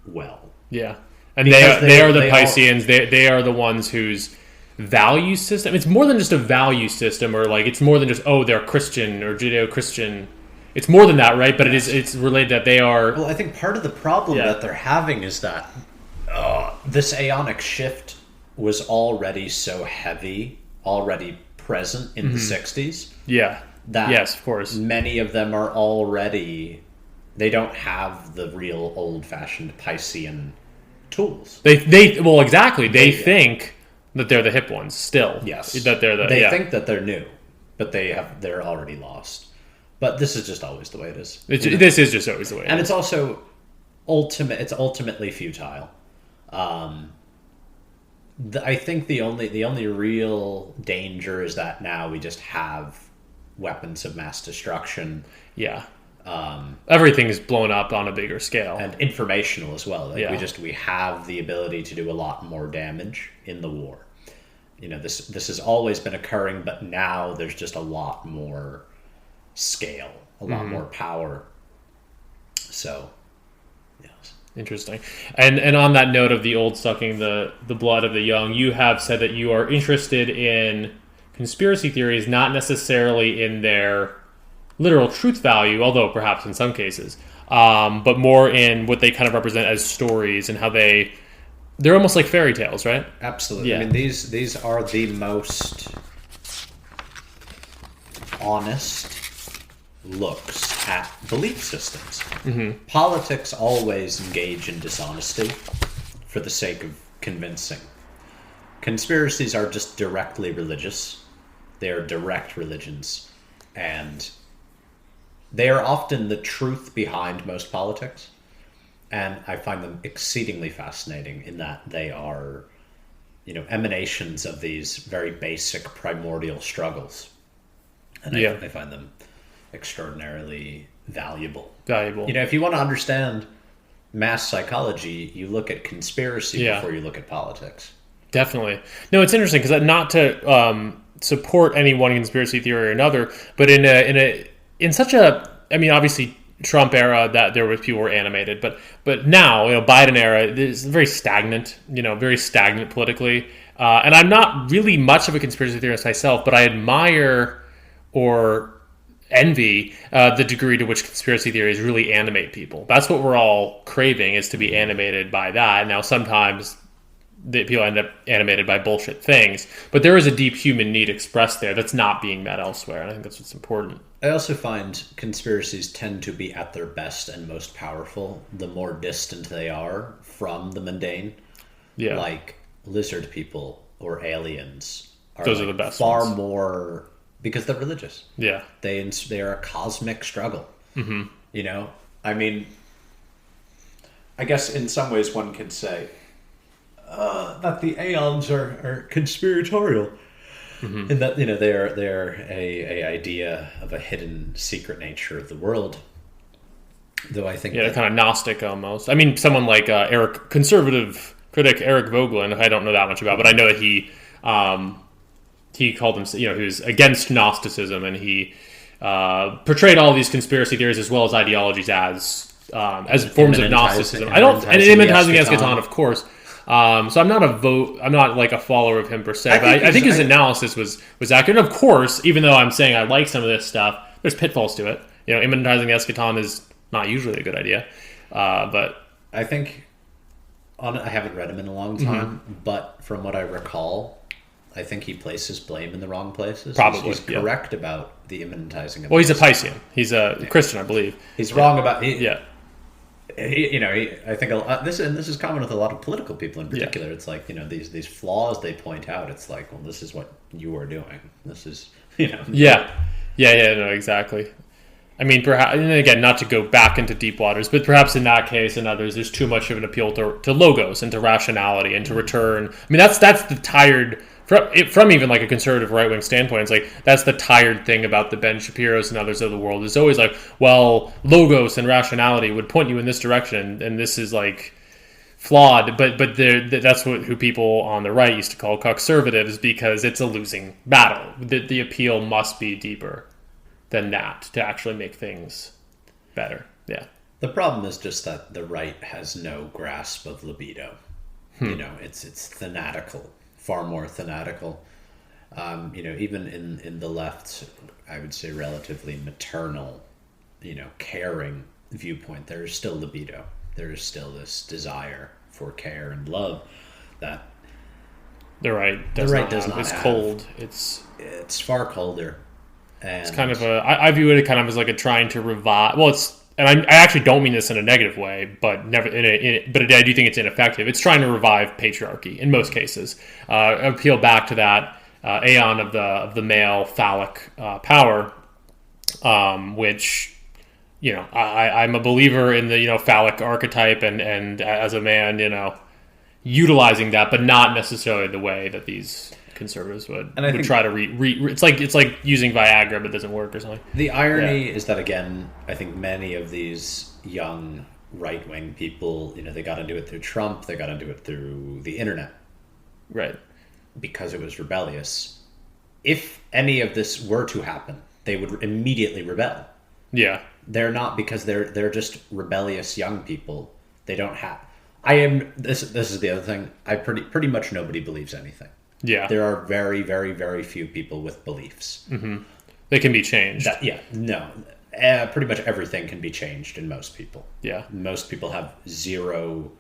well. Yeah. And they are the Pisceans. They are the ones whose value system, it's more than just a value system, or like it's more than just, they're Christian or Judeo-Christian. It's more than that, right? But it's related that they are... Well, I think part of the problem that they're having is that this aeonic shift was already so heavy, already present in the 60s. Yeah. That yes, of course. Many of them are already... They don't have the real old-fashioned Piscean tools. Well, exactly. They think that they're the hip ones still. Yes. That they're They think that they're new, but they're already lost. But this is just always the way it is. This is just always the way it is. And it's also ultimately futile. I think the only real danger is that now we just have weapons of mass destruction. Yeah. Everything is blown up on a bigger scale. And informational as well. We have the ability to do a lot more damage in the war. This has always been occurring, but now there's just a lot more scale, a lot more power. So, yes. Interesting. And on that note of the old sucking the blood of the young, you have said that you are interested in conspiracy theories, not necessarily in their literal truth value, although perhaps in some cases, but more in what they kind of represent as stories and how they're almost like fairy tales, right? Absolutely. Yeah. I mean, these are the most honest looks at belief systems. Mm-hmm. Politics always engage in dishonesty for the sake of convincing. Conspiracies are just directly religious. They are direct religions. And they are often the truth behind most politics. And I find them exceedingly fascinating in that they are, emanations of these very basic primordial struggles. And I find them extraordinarily valuable. If you want to understand mass psychology, you look at conspiracy before you look at politics. Definitely. No, it's interesting because not to support any one conspiracy theory or another, but in such a, I mean, obviously Trump era that there was people were animated, but now, Biden era is very stagnant, very stagnant politically. And I'm not really much of a conspiracy theorist myself, but I admire or envy the degree to which conspiracy theories really animate people. That's what we're all craving, is to be animated by that. Now, sometimes people end up animated by bullshit things, but there is a deep human need expressed there that's not being met elsewhere, and I think that's what's important. I also find conspiracies tend to be at their best and most powerful the more distant they are from the mundane. Yeah. Like lizard people or aliens Those are the best far ones. more, because they're religious. Yeah. They are a cosmic struggle. Mm-hmm. I mean, I guess in some ways one could say that the aeons are conspiratorial. Mm-hmm. And that they're a idea of a hidden secret nature of the world. Though I think they're kind of Gnostic almost. I mean, someone like conservative critic Eric Vogelin, I don't know that much about, but I know that he called him, he was against Gnosticism, and he portrayed all these conspiracy theories as well as ideologies as forms of Gnosticism. And immanentizing the eschaton, of course. So I'm not like a follower of him per se, but I think his analysis was accurate. And of course, even though I'm saying I like some of this stuff, there's pitfalls to it. Immanentizing the eschaton is not usually a good idea. But I think, I haven't read him in a long time, but from what I recall, I think he places blame in the wrong places. Probably, he's correct about the immanentizing of. Well, he's a Piscean. He's a Christian, I believe. He's wrong about. I think this is common with a lot of political people in particular. Yeah. It's like, these flaws they point out. It's like, well, this is what you are doing. This is, Yeah, no, exactly. I mean, perhaps, and again, not to go back into deep waters, but perhaps in that case and others, there's too much of an appeal to logos and to rationality and to return. I mean, that's the tired, from even like a conservative right-wing standpoint, it's like, that's the tired thing about the Ben Shapiros and others of the world. It's always like, well, logos and rationality would point you in this direction, and this is like flawed, but that's who people on the right used to call conservatives, because it's a losing battle. The appeal must be deeper than that to actually make things better. Yeah. The problem is just that the right has no grasp of libido. It's fanatical, far more fanatical. Even in the left, I would say relatively maternal, caring viewpoint, there is still libido. There is still this desire for care and love that the right does not have. It's cold. It's far colder. And it's kind of I view it kind of as like a trying to revive. Well, and I actually don't mean this in a negative way, but never. But I do think it's ineffective. It's trying to revive patriarchy in most cases. Appeal back to that aeon of the male phallic power, which I'm a believer in the phallic archetype, and as a man, utilizing that, but not necessarily the way that these conservatives would try to it's like using Viagra but it doesn't work or something. The irony is that, again, I think many of these young right-wing people, they got into it through Trump, they got into it through the internet, right? Because it was rebellious. If any of this were to happen, they would immediately rebel. Yeah, they're not, because they're just rebellious young people. They don't have. This is the other thing. Pretty much nobody believes anything. Yeah. There are very, very, very few people with beliefs. Mm-hmm. They can be changed. Pretty much everything can be changed in most people. Yeah. Most people have zero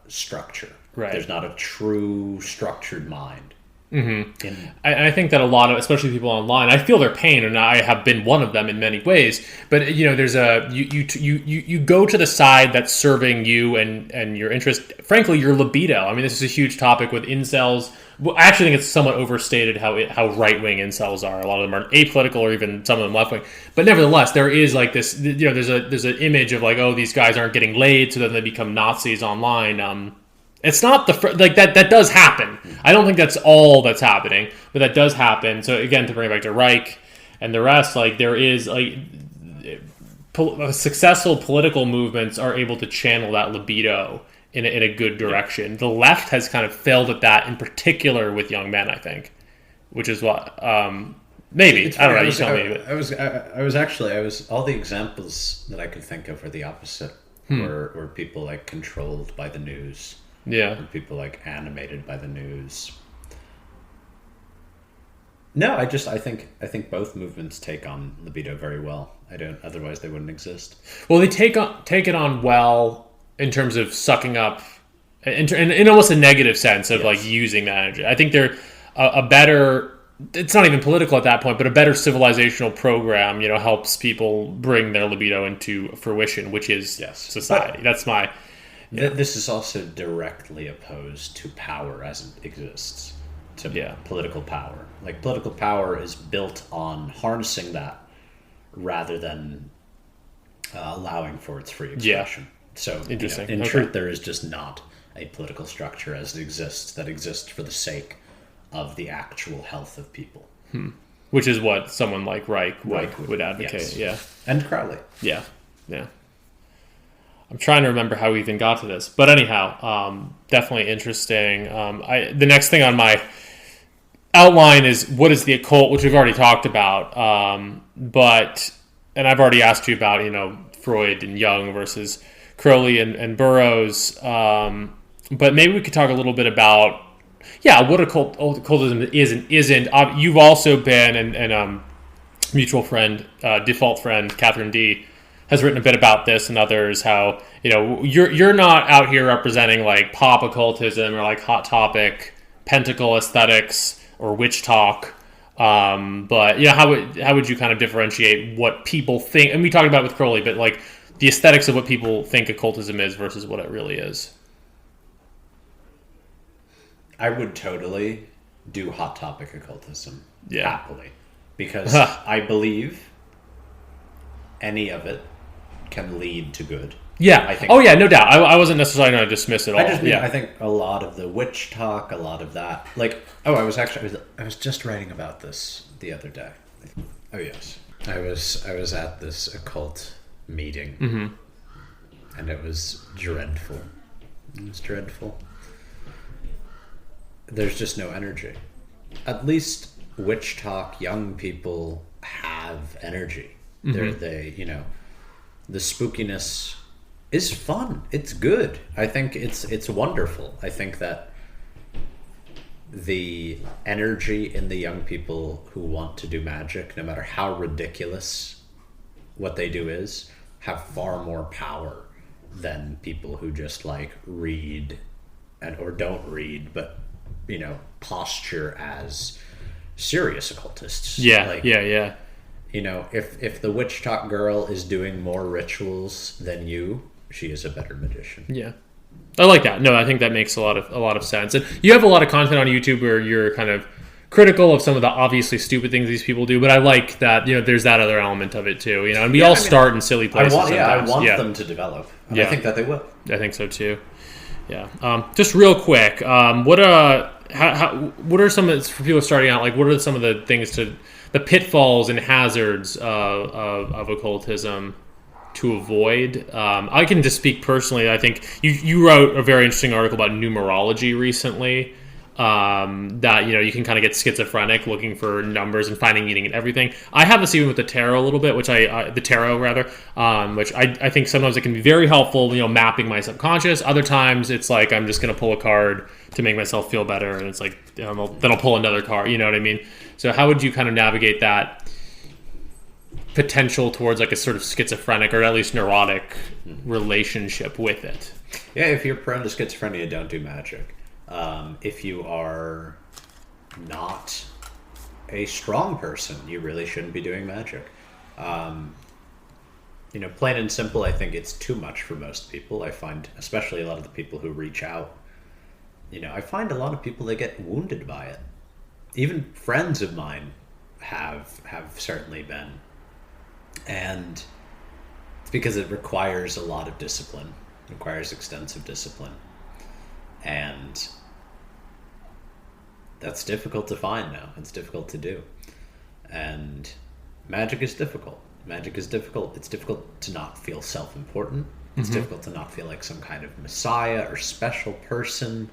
structure. Right. There's not a true structured mind. Mm-hmm. I think that a lot of, especially people online, I feel their pain, and I have been one of them in many ways. But there's you go to the side that's serving you and your interest. Frankly, your libido. I mean, this is a huge topic with incels. Well, I actually think it's somewhat overstated how right wing incels are. A lot of them are apolitical, or even some of them left wing. But nevertheless, there is like this. There's an image of like, oh, these guys aren't getting laid, so then they become Nazis online. It's not that does happen. I don't think that's all that's happening, but that does happen. So again, to bring it back to Reich and the rest, like there is like successful political movements are able to channel that libido in a good direction. The left has kind of failed at that, in particular with young men, I think, which is what maybe I don't know. You tell me. But. I was all the examples that I could think of are the opposite. Were people like controlled by the news. Yeah. Or people like animated by the news. No, I think both movements take on libido very well. Otherwise they wouldn't exist. Well, they take it on well in terms of sucking up, in almost a negative sense of like using that energy. I think they're a better. It's not even political at that point, but a better civilizational program, helps people bring their libido into fruition, which is society. But that's my. Yeah. This is also directly opposed to power as it exists, to political power. Like political power is built on harnessing that rather than allowing for its free expression. Yeah. So, interesting. In truth, there is just not a political structure as it exists that exists for the sake of the actual health of people. Which is what someone like Reich would advocate. Yes. Yeah. And Crowley. Yeah. Yeah. I'm trying to remember how we even got to this. But anyhow, definitely interesting. The next thing on my outline is what is the occult, which we've already talked about. And I've already asked you about, Freud and Jung versus Crowley and Burroughs. But maybe we could talk a little bit about what occultism is and isn't. You've also been, and mutual friend, default friend, Catherine D., has written a bit about this and others, how, you're not out here representing like pop occultism or like Hot Topic, pentacle aesthetics or witch talk. But, how would you kind of differentiate what people think? And we talked about it with Crowley, but like the aesthetics of what people think occultism is versus what it really is. I would totally do Hot Topic occultism happily, because I believe any of it can lead to good. Yeah. I think. Oh yeah, no doubt. I wasn't necessarily going to dismiss it all. I think a lot of the witch talk, a lot of that, I was just writing about this the other day. Oh yes, I was at this occult meeting, and it was dreadful. There's just no energy. At least witch talk, young people have energy. The spookiness is fun. It's good. I think it's wonderful. I think that the energy in the young people who want to do magic, no matter how ridiculous what they do is, have far more power than people who just like read or don't read, but posture as serious occultists. Yeah. If the witch talk girl is doing more rituals than you, she is a better magician. Yeah. I like that. No, I think that makes a lot of sense. And you have a lot of content on YouTube where you're kind of critical of some of the obviously stupid things these people do, but I like that, there's that other element of it too, and we start in silly places. I want them to develop. And I think that they will. I think so too. Yeah. Just real quick, what are some of, for people starting out, like what are some of the things the pitfalls and hazards of occultism to avoid? I can just speak personally. I think you wrote a very interesting article about numerology recently, that you can kind of get schizophrenic looking for numbers and finding meaning in everything. I have this even with the tarot a little bit, which the tarot rather, which I think sometimes it can be very helpful, mapping my subconscious. Other times it's like I'm just going to pull a card to make myself feel better, and it's like then I'll pull another card. You know what I mean? So how would you kind of navigate that potential towards like a sort of schizophrenic or at least neurotic relationship with it? Yeah, if you're prone to schizophrenia, don't do magic. If you are not a strong person, you really shouldn't be doing magic. Plain and simple, I think it's too much for most people. I find, especially a lot of the people who reach out, I find a lot of people that get wounded by it. Even friends of mine have certainly been. And it's because it requires a lot of discipline. It requires extensive discipline. And that's difficult to find now. It's difficult to do. And magic is difficult. It's difficult to not feel self-important It's difficult to not feel like some kind of messiah or special person.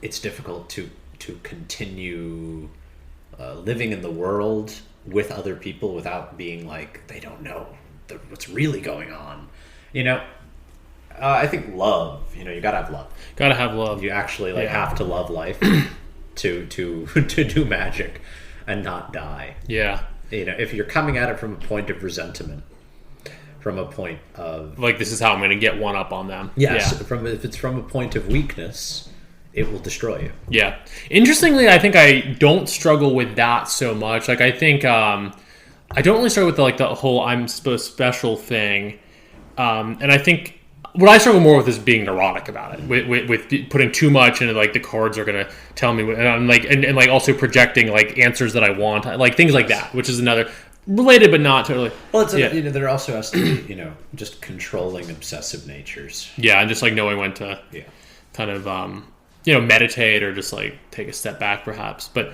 It's difficult to continue living in the world with other people without being like, they don't know what's really going on. I think love, you gotta have love. Gotta have love. You actually have to love life to do magic and not die. Yeah. If you're coming at it from a point of resentment, from a point of like, this is how I'm going to get one up on them. Yes, if it's from a point of weakness, it will destroy you. Yeah. Interestingly, I think I don't struggle with that so much. Like, I think I don't really struggle with the whole I'm special thing. And I think what I struggle more with is being neurotic about it, with putting too much into the cards are going to tell me, and I'm and also projecting answers that I want, things like that, which is another related but not totally. Well, there also has to be just controlling obsessive natures. Yeah, and just knowing when to kind of meditate or just take a step back perhaps. But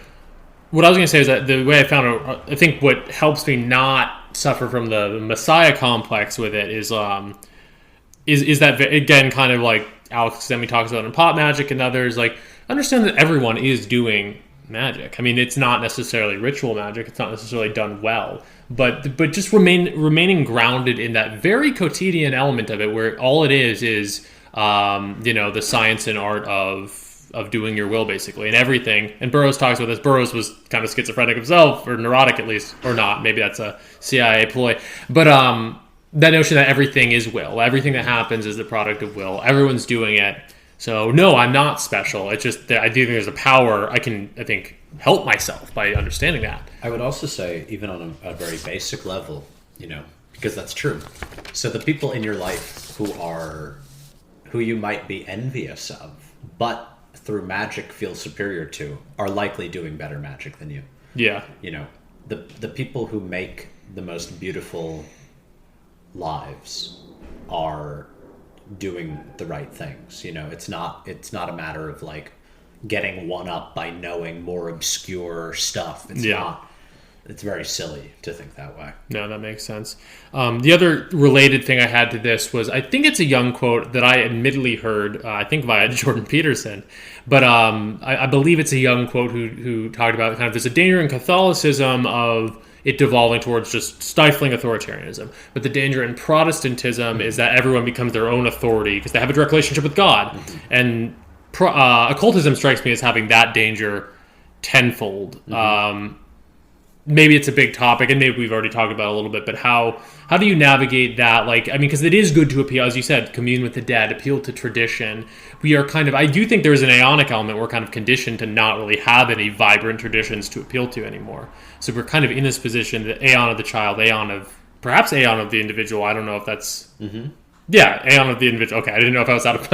what I was going to say is that the way I found it, I think what helps me not suffer from the messiah complex with it is that, again, kind of like Alex Demi talks about in Pop Magic and others, understand that everyone is doing magic. I mean, it's not necessarily ritual magic. It's not necessarily done well. But just remaining grounded in that very quotidian element of it, where all it is the science and art of doing your will, basically, and everything. And Burroughs talks about this. Burroughs was kind of schizophrenic himself, or neurotic at least, or not. Maybe that's a CIA ploy. But that notion that everything is will. Everything that happens is the product of will. Everyone's doing it. So, no, I'm not special. It's just that I do think there's a power. I think, help myself by understanding that. I would also say, even on a very basic level, because that's true. So the people in your life who you might be envious of, but through magic feel superior to, are likely doing better magic than you. Yeah. The people who make the most beautiful lives are doing the right things. It's not a matter of getting one up by knowing more obscure stuff. It's very silly to think that way. No, that makes sense. The other related thing I had to this was, I think it's a Jung quote that I admittedly heard, I think via Jordan Peterson, but I believe it's a Jung quote who talked about kind of there's a danger in Catholicism of it devolving towards just stifling authoritarianism. But the danger in Protestantism is that everyone becomes their own authority because they have a direct relationship with God. Mm-hmm. And occultism strikes me as having that danger tenfold. Mm-hmm. Maybe it's a big topic, and maybe we've already talked about it a little bit, but how do you navigate that? Because it is good to appeal, as you said, commune with the dead, appeal to tradition. We are I do think there's an aeonic element. We're kind of conditioned to not really have any vibrant traditions to appeal to anymore. So we're kind of in this position, the aeon of the child, perhaps aeon of the individual. I don't know if that's... Mm-hmm. Yeah, aeon of the individual. Okay, I didn't know if I was out of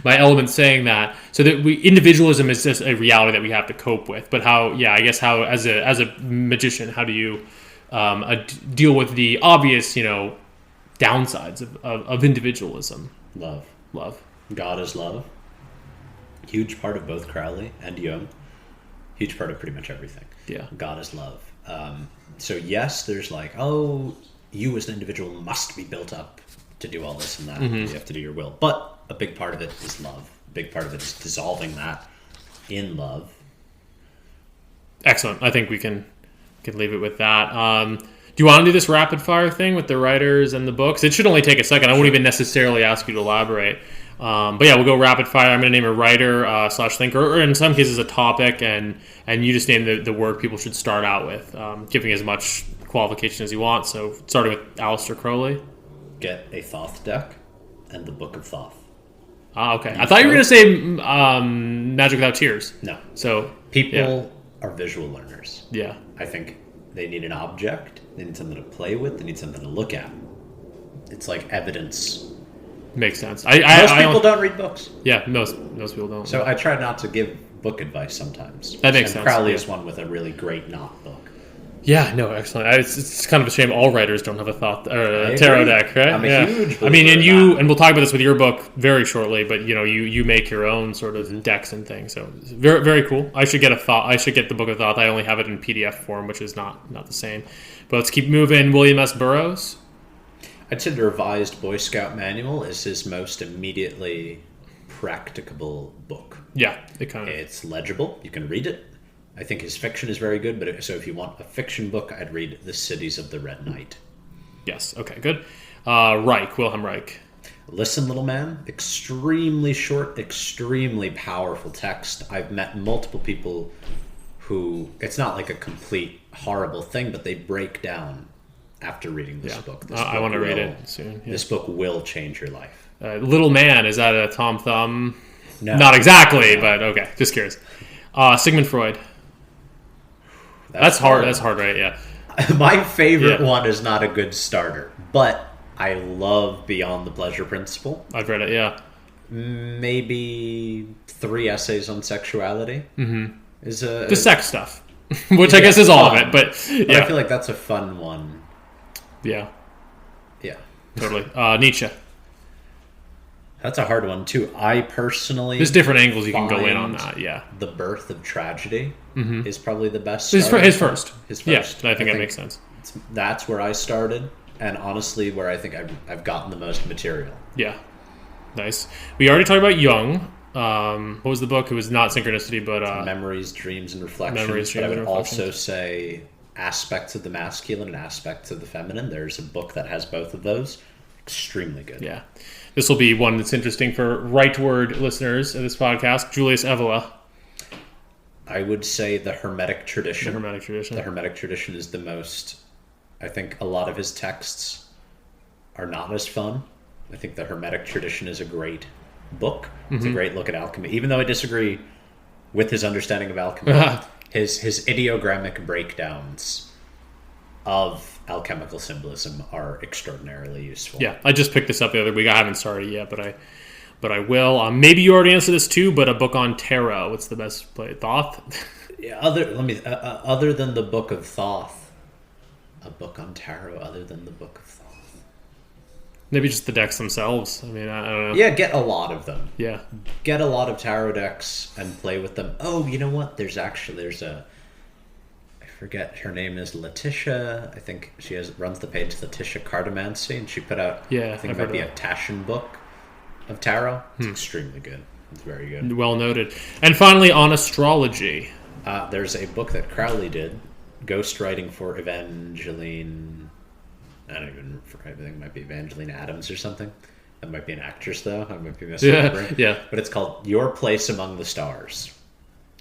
my element saying that. So that individualism is just a reality that we have to cope with. But how as a magician, how do you deal with the obvious, downsides of individualism? Love. God is love. Huge part of both Crowley and Jung. Huge part of pretty much everything. Yeah. God is love. So yes, there's you as an individual must be built up to do all this and that. Mm-hmm. You have to do your will. But a big part of it is love. A big part of it is dissolving that in love. Excellent. I think we can leave it with that. Do you want to do this rapid fire thing with the writers and the books? It should only take a second. I won't even necessarily ask you to elaborate. But yeah, we'll go rapid fire. I'm going to name a writer / thinker, or in some cases a topic, and you just name the word people should start out with, giving as much qualification as you want. So starting with Aleister Crowley. Get a Thoth deck and the Book of Thoth. Ah, okay. I thought you were going to say Magic Without Tears. No. So people are visual learners. Yeah. I think they need an object. They need something to play with. They need something to look at. It's like evidence. Makes sense. Most people don't read books. Yeah, most people don't. So I try not to give book advice sometimes. That makes sense. Crowley is one with a really great not book. Yeah, no, excellent. It's kind of a shame all writers don't have a Thoth or a tarot deck, right? I'm a huge I mean, and we'll talk about this with your book very shortly. But you make your own sort of decks and things. So very, very cool. I should get the Book of Thoth. I only have it in PDF form, which is not the same. But let's keep moving. William S. Burroughs. I'd say the Revised Boy Scout Manual is his most immediately practicable book. Yeah, It's legible. You can read it. I think his fiction is very good, but so if you want a fiction book, I'd read The Cities of the Red Knight. Yes, okay, good. Wilhelm Reich. Listen, Little Man, extremely short, extremely powerful text. I've met multiple people who, it's not like a complete horrible thing, but they break down after reading this book. I want to read it soon. Yeah. This book will change your life. Little Man, is that a Tom Thumb? No. Not exactly, but okay, just curious. Sigmund Freud. That's hard. That's hard, right? Yeah. My favorite one is not a good starter, but I love Beyond the Pleasure Principle. I've read it, yeah. Maybe 3 essays on sexuality. Mm-hmm. Is the sex stuff, which I guess is all of it, but yeah. I feel like that's a fun one. Yeah. Yeah. Totally. Nietzsche. That's a hard one, too. I personally... There's different angles you can go in on that, yeah. The Birth of Tragedy is probably the best His first. His first. Yeah, I think that makes sense. That's where I started, and honestly, where I think I've gotten the most material. Yeah. Nice. We already talked about Jung. What was the book? It was not Synchronicity, but... Memories, Dreams, and Reflections. But I would also say aspects of the masculine and aspects of the feminine. There's a book that has both of those. Extremely good. Yeah. This will be one that's interesting for rightward listeners of this podcast. Julius Evola. I would say the Hermetic Tradition. The Hermetic Tradition. The Hermetic Tradition is the most... I think a lot of his texts are not as fun. I think the Hermetic Tradition is a great book. It's a great look at alchemy. Even though I disagree with his understanding of alchemy, his ideogrammic breakdowns of alchemical symbolism are extraordinarily useful. Yeah, I just picked this up the other week. I haven't started yet, but I will. Maybe you already answered this too, but a book on tarot. What's the best play? Thoth? Yeah, other than the Book of Thoth, a book on tarot other than the Book of Thoth. Maybe just the decks themselves. I mean, I don't know. Yeah, get a lot of them. Yeah. Get a lot of tarot decks and play with them. Oh, you know what? There's a... I forget, her name is Letitia. I think she runs the page Letitia Cartomancy, and she put out, I think it might be a Taschen book of tarot. It's extremely good. It's very good. Well noted. And finally, on astrology. There's a book that Crowley did, Ghostwriting for Evangeline... I think it might be Evangeline Adams or something. That might be an actress, though. I might be misremembering. Yeah. But it's called Your Place Among the Stars.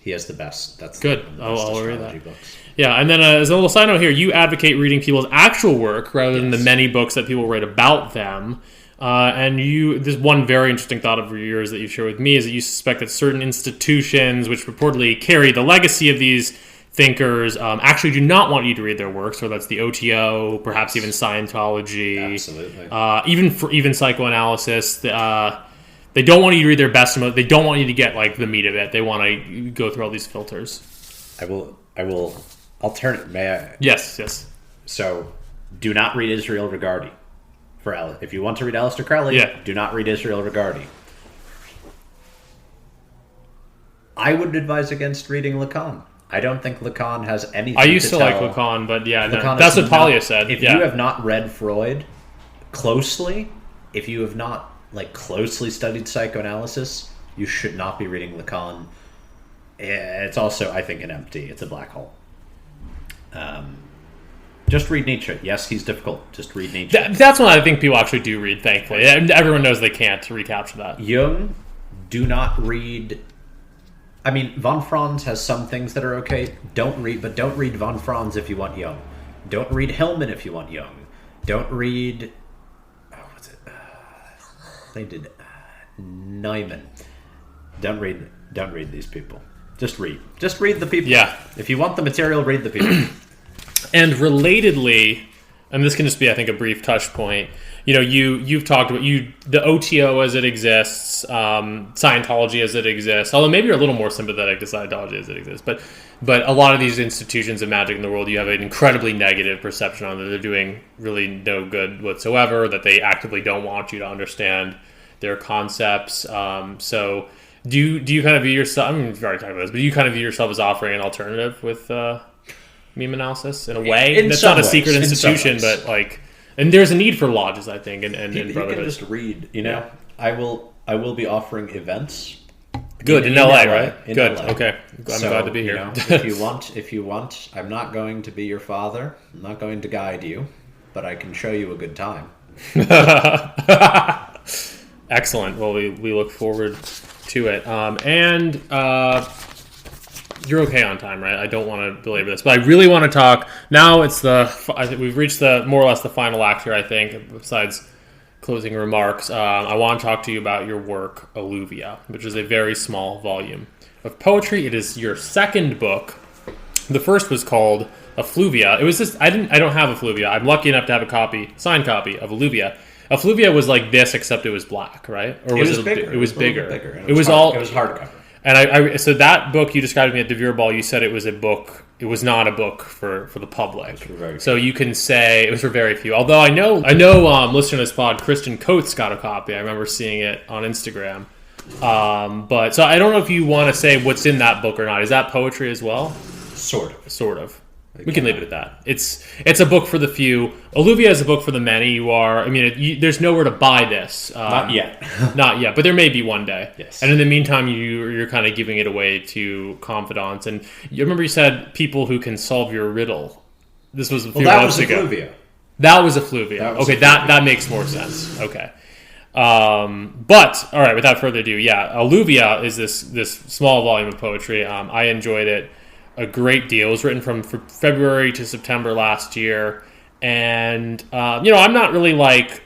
He has the best. That's good. The best I'll read that. Books. Yeah, and then as a little side note here, you advocate reading people's actual work rather than the many books that people write about them. And there's one very interesting thought of yours that you share with me is that you suspect that certain institutions, which purportedly carry the legacy of these thinkers, actually do not want you to read their works. So that's the OTO, perhaps even Scientology, absolutely, even psychoanalysis. They don't want you to read their best. They don't want you to get like the meat of it. They want to go through all these filters. I will alternate. May I? Yes. So, do not read Israel Regardie. If you want to read Aleister Crowley, do not read Israel Regardie. I would advise against reading Lacan. I don't think Lacan has anything. I used to like Lacan, but that's what Talia said. If you have not read Freud closely, if you have not closely studied psychoanalysis, you should not be reading Lacan. It's also, I think, it's a black hole. Just read Nietzsche. Yes, he's difficult. Just read Nietzsche. That's what I think people actually do read, thankfully. Everyone knows they can't recapture that. Jung, do not read... I mean, von Franz has some things that are okay. Don't read von Franz if you want Jung. Don't read Hillman if you want Jung. Don't read... what's it? They did... Neumann. Don't read these people. Just read the people. Yeah. If you want the material, read the people. And relatedly, and this can just be, I think, a brief touch point. You've talked about the OTO as it exists, Scientology as it exists. Although maybe you're a little more sympathetic to Scientology as it exists, but a lot of these institutions of magic in the world, you have an incredibly negative perception on that they're doing really no good whatsoever. That they actively don't want you to understand their concepts. So do you kind of view yourself? I mean, we've already talked about this, but do you kind of view yourself as offering an alternative with meme analysis in a way? That's not a secret institution, but And there's a need for lodges, I think, and You can brotherhood. just read. You know, I will be offering events. Good in LA, right? In Good. LA. Okay, I'm glad to be here. You know, if you want, I'm not going to be your father. I'm not going to guide you, but I can show you a good time. Excellent. Well, we look forward to it. You're okay on time, right? I don't want to belabor this, but I really want to talk. Now I think we've reached more or less the final act here, I think, besides closing remarks. I want to talk to you about your work, Alluvia, which is a very small volume of poetry. It is your second book. The first was called Effluvia. It was just, I don't have Effluvia. I'm lucky enough to have a signed copy of Alluvia. Effluvia was like this, except it was black, right? Or It was bigger. It was bigger. It was hardcover. And so that book you described to me at the Beer Ball, you said it was a book. It was not a book for the public. So you can say it was for very few. Although I know, listening to this pod, Kristen Coates got a copy. I remember seeing it on Instagram. But so I don't know if you want to say what's in that book or not. Is that poetry as well? Sort of. We can leave it at that. It's a book for the few. Alluvia is a book for the many. There's nowhere to buy this. Not yet. Not yet, but there may be one day. Yes. And in the meantime, you're kind of giving it away to confidants. And you remember you said people who can solve your riddle. This was a few months ago. That was Effluvia. Okay, that makes more sense. Okay. But all right, without further ado, Alluvia is this small volume of poetry. I enjoyed it a great deal. It was written from February to September last year, and I'm not really like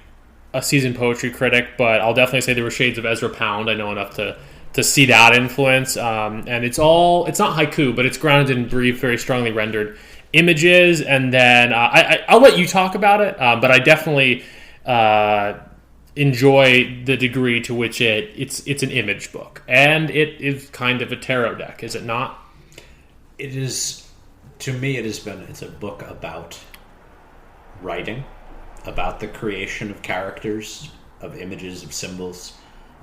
a seasoned poetry critic, but I'll definitely say there were shades of Ezra Pound. I know enough to see that influence, and it's not haiku, but it's grounded in brief, very strongly rendered images. And then I'll let you talk about it, but I definitely enjoy the degree to which it's an image book, and it is kind of a tarot deck, is it not? It is, to me, it's a book about writing, about the creation of characters, of images, of symbols.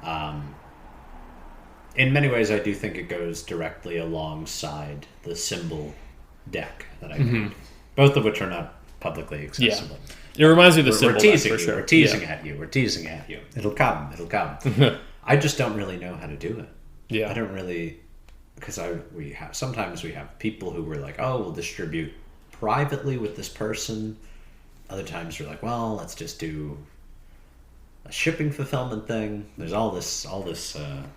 In many ways, I do think it goes directly alongside the symbol deck that I made, both of which are not publicly accessible. Yeah. It reminds me of the symbol deck, for sure. We're teasing at you. We're teasing at you. It'll come. I just don't really know how to do it. Yeah. I don't really... Because sometimes we have people who were like, oh, we'll distribute privately with this person. Other times we're like, well, let's just do a shipping fulfillment thing. There's all this.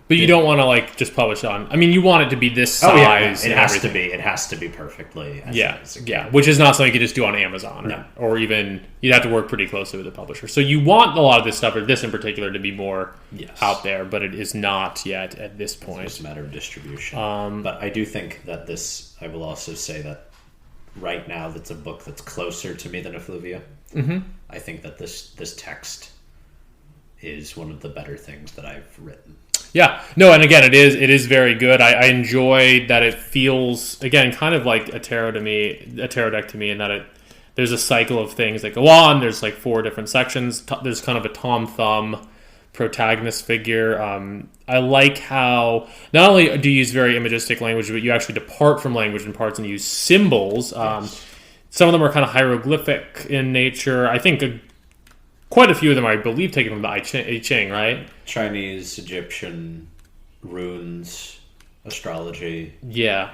But you don't want to like just publish on. I mean, you want it to be this size. It has to be. It has to be perfectly. Which is not something you could just do on Amazon, or even you'd have to work pretty closely with the publisher. So you want a lot of this stuff, or this in particular, to be more out there, but it is not yet at this point. It's just a matter of distribution. But I do think that this. I will also say that right now, that's a book that's closer to me than Effluvia. I think that this text is one of the better things that I've written. Yeah, no, and again, it is very good. I enjoy that it feels, again, kind of like a tarot deck to me, in that there's a cycle of things that go on. There's like 4 different sections. There's kind of a Tom Thumb protagonist figure. I like how not only do you use very imagistic language, but you actually depart from language in parts and use symbols. Some of them are kind of hieroglyphic in nature. I think quite a few of them, I believe, taken from the I Ching, right? Chinese, Egyptian, runes, astrology. Yeah.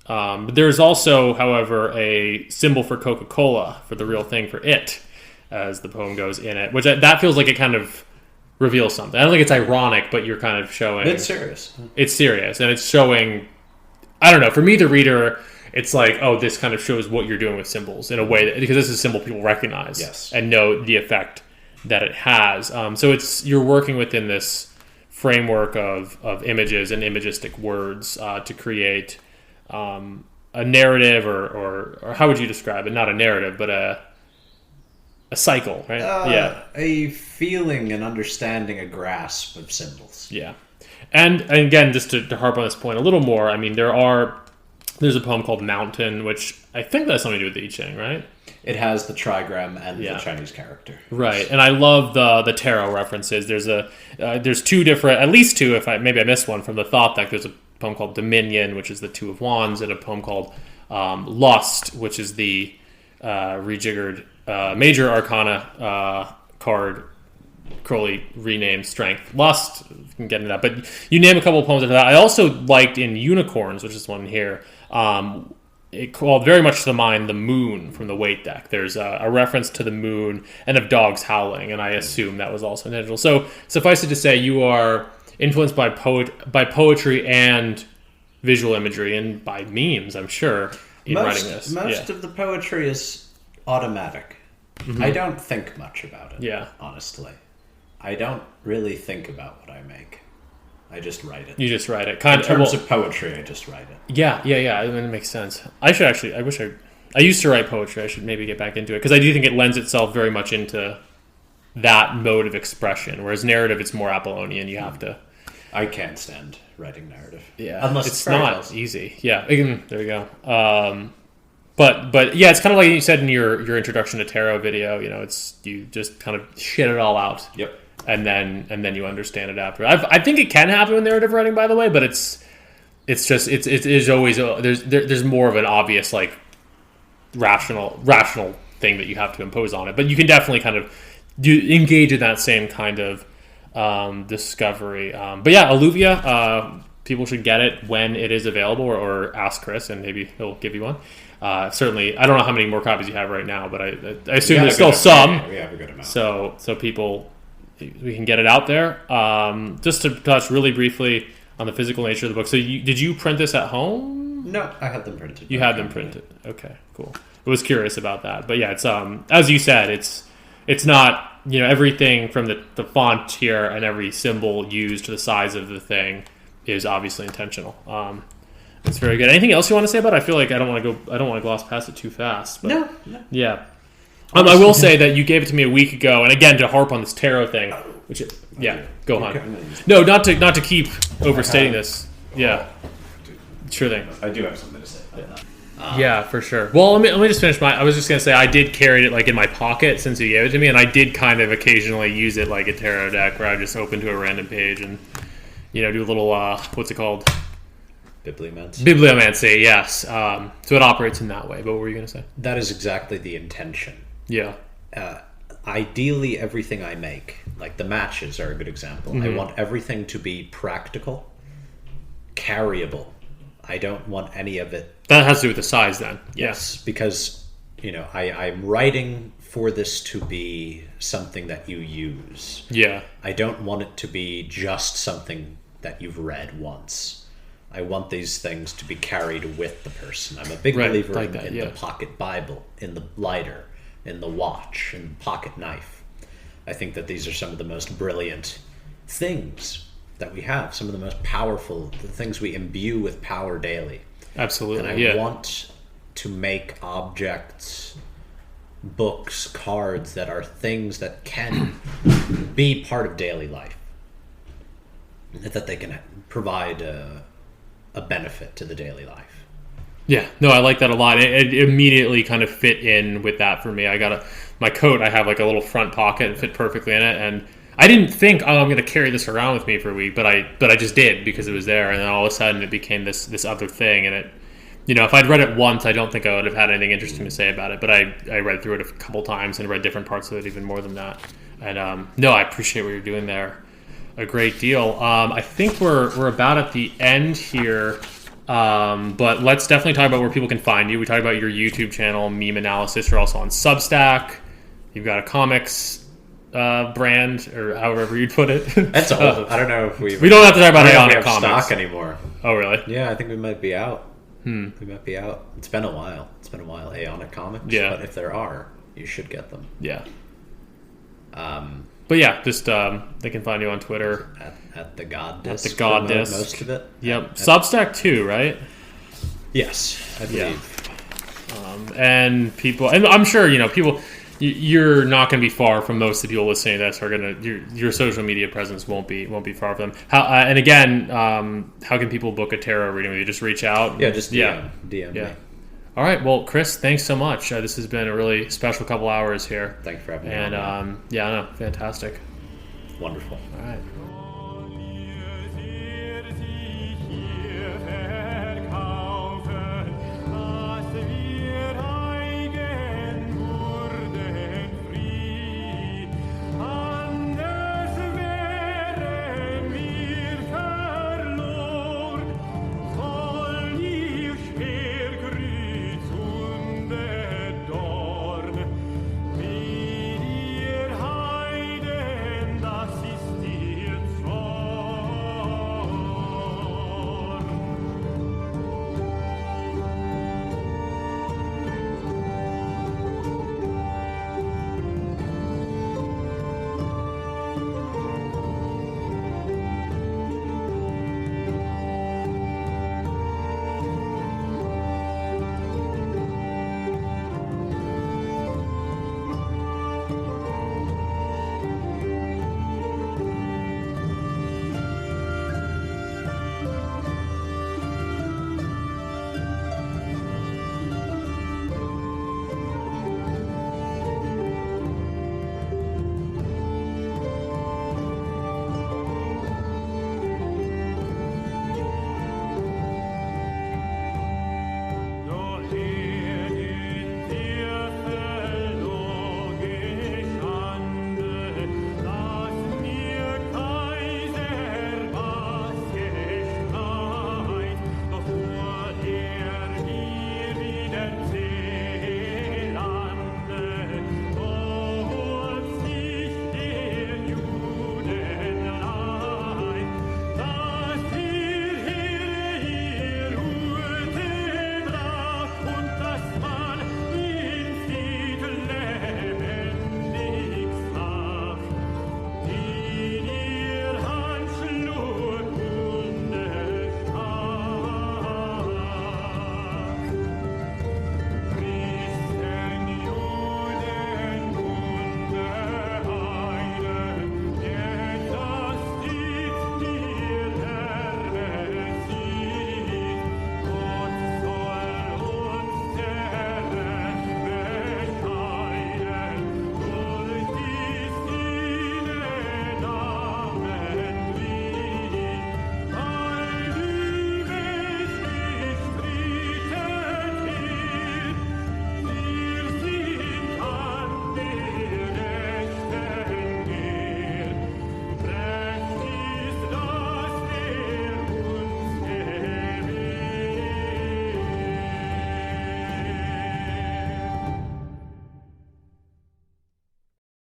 But there's also, however, a symbol for Coca-Cola, for the real thing, for it, as the poem goes in it. Which that feels like it kind of reveals something. I don't think it's ironic, but you're kind of showing... It's serious. It's serious, and it's showing... I don't know, for me, the reader... It's like, oh, this kind of shows what you're doing with symbols in a way that, because this is a symbol people recognize and know the effect that it has. So you're working within this framework of images and imagistic words to create a narrative, or how would you describe it? Not a narrative, but a cycle, right? A feeling, an understanding, a grasp of symbols. Yeah. And again, just to harp on this point a little more, I mean, there's a poem called Mountain, which I think that's something to do with the I Ching, right? It has the trigram and the Chinese character. Right, and I love the tarot references. There's 2 different, at least 2, maybe I missed one, from the Thought Deck. There's a poem called Dominion, which is the 2 of Wands, and a poem called Lust, which is the rejiggered major arcana card. Crowley renamed Strength. Lost, we can get into that. But you name a couple of poems after that. I also liked in Unicorns, which is one here, it called very much to the mind the moon from the weight deck. There's a reference to the moon and of dogs howling, and I assume that was also intentional. So suffice it to say, you are influenced by poetry and visual imagery and by memes, I'm sure, in writing this. Most of the poetry is automatic. I don't think much about it, honestly. I don't really think about what I make. I just write it. You just write it. In terms of poetry, I just write it. Yeah. I mean, it makes sense. I used to write poetry. I should maybe get back into it because I do think it lends itself very much into that mode of expression, whereas narrative, it's more Apollonian. You have to... I can't stand writing narrative. Yeah. Unless it's not easy. Yeah. There you go. But yeah, it's kind of like you said in your introduction to tarot video. It's you just kind of shit it all out. Yep. And then you understand it after. I think it can happen with narrative writing, by the way, but it is always there's more of an obvious like rational thing that you have to impose on it. But you can definitely kind of engage in that same kind of discovery. But yeah, Alluvia, people should get it when it is available, or ask Chris and maybe he'll give you one. Certainly, I don't know how many more copies you have right now, but I assume there's still some. We have a good amount. So people, we can get it out there. Just to touch really briefly on the physical nature of the book. So did you print this at home? No, I had them printed. You had them printed. Okay, cool. I was curious about that, but yeah, it's as you said, it's not everything from the font here and every symbol used to the size of the thing is obviously intentional. It's very good. Anything else you want to say about it? I feel like I don't want to gloss past it too fast. But no. Yeah. I will say that you gave it to me a week ago, and again to harp on this tarot thing, which go on. No, not to keep overstating this. Yeah, sure thing. I do have something to say about that. Yeah, for sure. Well, let me just finish I was just gonna say I did carry it like in my pocket since you gave it to me, and I did kind of occasionally use it like a tarot deck where I just open to a random page and do a little what's it called? Bibliomancy, yes. So it operates in that way. But what were you going to say? That is exactly the intention. Yeah. Ideally, everything I make, like the matches are a good example. Mm-hmm. I want everything to be practical, carryable. I don't want any of it. That has to do with the size then. Yes, because, I'm writing for this to be something that you use. Yeah. I don't want it to be just something that you've read once. I want these things to be carried with the person. I'm a big believer in the pocket Bible, in the lighter, in the watch, in the pocket knife. I think that these are some of the most brilliant things that we have, some of the most powerful, the things we imbue with power daily. Absolutely, and I want to make objects, books, cards that are things that can be part of daily life, that they can provide a benefit to the daily life. Yeah, no, I like that a lot. It immediately kind of fit in with that for me. I got my coat, I have like a little front pocket and fit perfectly in it, and I didn't think, I'm going to carry this around with me for a week, but I just did because it was there, and then all of a sudden it became this other thing, and it, if I'd read it once, I don't think I would have had anything interesting to say about it, but I read through it a couple times and read different parts of it even more than that. And no, I appreciate what you're doing there a great deal. I think we're about at the end here, but let's definitely talk about where people can find you. We talked about your YouTube channel, Meme Analysis. You're also on Substack. You've got a comics brand, or however you'd put it. That's all. I don't know if we don't have to talk about Aeonic comics stock anymore. Oh, really? Yeah, I think we might be out. We might be out. It's been a while. Aeonic comics. Yeah. But if there are, you should get them. Yeah. But yeah, just they can find you on Twitter at the God Disc. At the God Disc. Most of it. Yep. Substack too, right? Yes, I believe. And people, and I'm sure people. You're not going to be far from most of the people listening to this. Are going to your social media presence won't be far from them. And again, how can people book a tarot reading with you? Just reach out. Yeah, just DM me. All right. Well, Chris, thanks so much. This has been a really special couple hours here. Thanks for having me. And fantastic. Wonderful. All right.